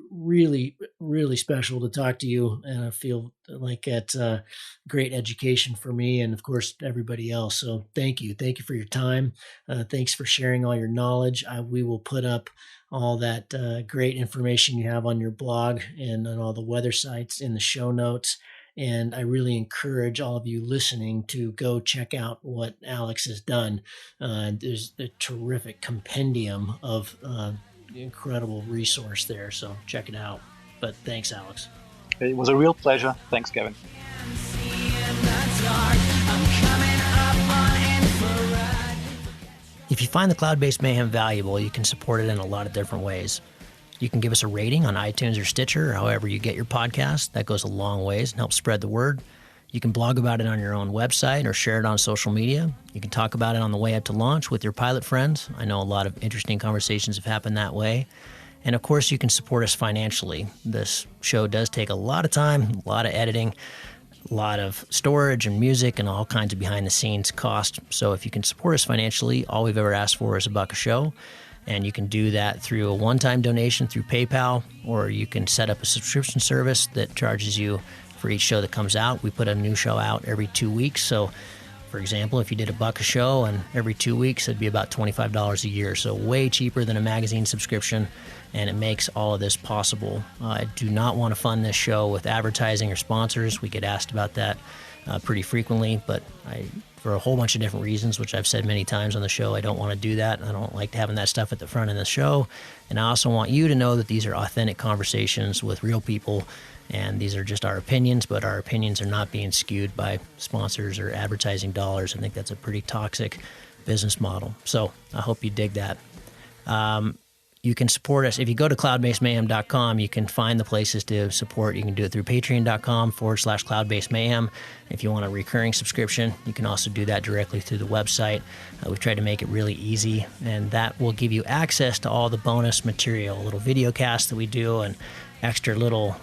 really, really special to talk to you, and I feel like it's great education for me, and of course everybody else. So thank you for your time. Thanks for sharing all your knowledge. We will put up all that great information you have on your blog and on all the weather sites in the show notes. And I really encourage all of you listening to go check out what Alex has done. There's a terrific compendium of incredible resource there. So check it out. But thanks, Alex. It was a real pleasure. Thanks, Kevin. If you find the Cloud-Based Mayhem valuable, you can support it in a lot of different ways. You can give us a rating on iTunes or Stitcher, or however you get your podcast. That goes a long ways and helps spread the word. You can blog about it on your own website or share it on social media. You can talk about it on the way up to launch with your pilot friends. I know a lot of interesting conversations have happened that way. And of course, you can support us financially. This show does take a lot of time, a lot of editing, a lot of storage and music and all kinds of behind-the-scenes cost. So if you can support us financially, all we've ever asked for is $1 a show. And you can do that through a one-time donation through PayPal, or you can set up a subscription service that charges you for each show that comes out. We put a new show out every 2 weeks. So, for example, if you did $1 a show and every 2 weeks, it'd be about $25 a year. So way cheaper than a magazine subscription, and it makes all of this possible. I do not want to fund this show with advertising or sponsors. We get asked about that pretty frequently, but for a whole bunch of different reasons, which I've said many times on the show, I don't want to do that. I don't like having that stuff at the front of the show. And I also want you to know that these are authentic conversations with real people, and these are just our opinions, but our opinions are not being skewed by sponsors or advertising dollars. I think that's a pretty toxic business model. So I hope you dig that. You can support us. If you go to cloudbasedmayhem.com, you can find the places to support. You can do it through patreon.com/cloudbasedmayhem. If you want a recurring subscription, you can also do that directly through the website. We've tried to make it really easy, and that will give you access to all the bonus material, little video casts that we do, and extra little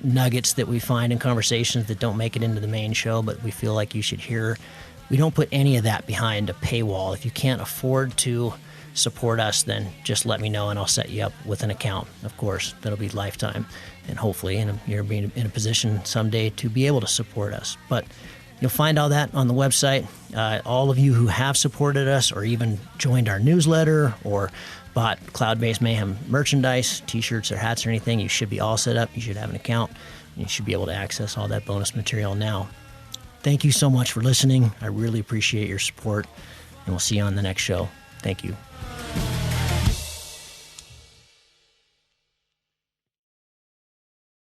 nuggets that we find in conversations that don't make it into the main show, but we feel like you should hear. We don't put any of that behind a paywall. If you can't afford to support us, then just let me know and I'll set you up with an account. Of course, that'll be lifetime, and hopefully you're being in a position someday to be able to support us. But you'll find all that on the website. All of you who have supported us or even joined our newsletter or bought Cloud-Based Mayhem merchandise, t-shirts or hats or anything, you should be all set up. You should have an account, and you should be able to access all that bonus material now. Thank you so much for listening. I really appreciate your support, and we'll see you on the next show. Thank you.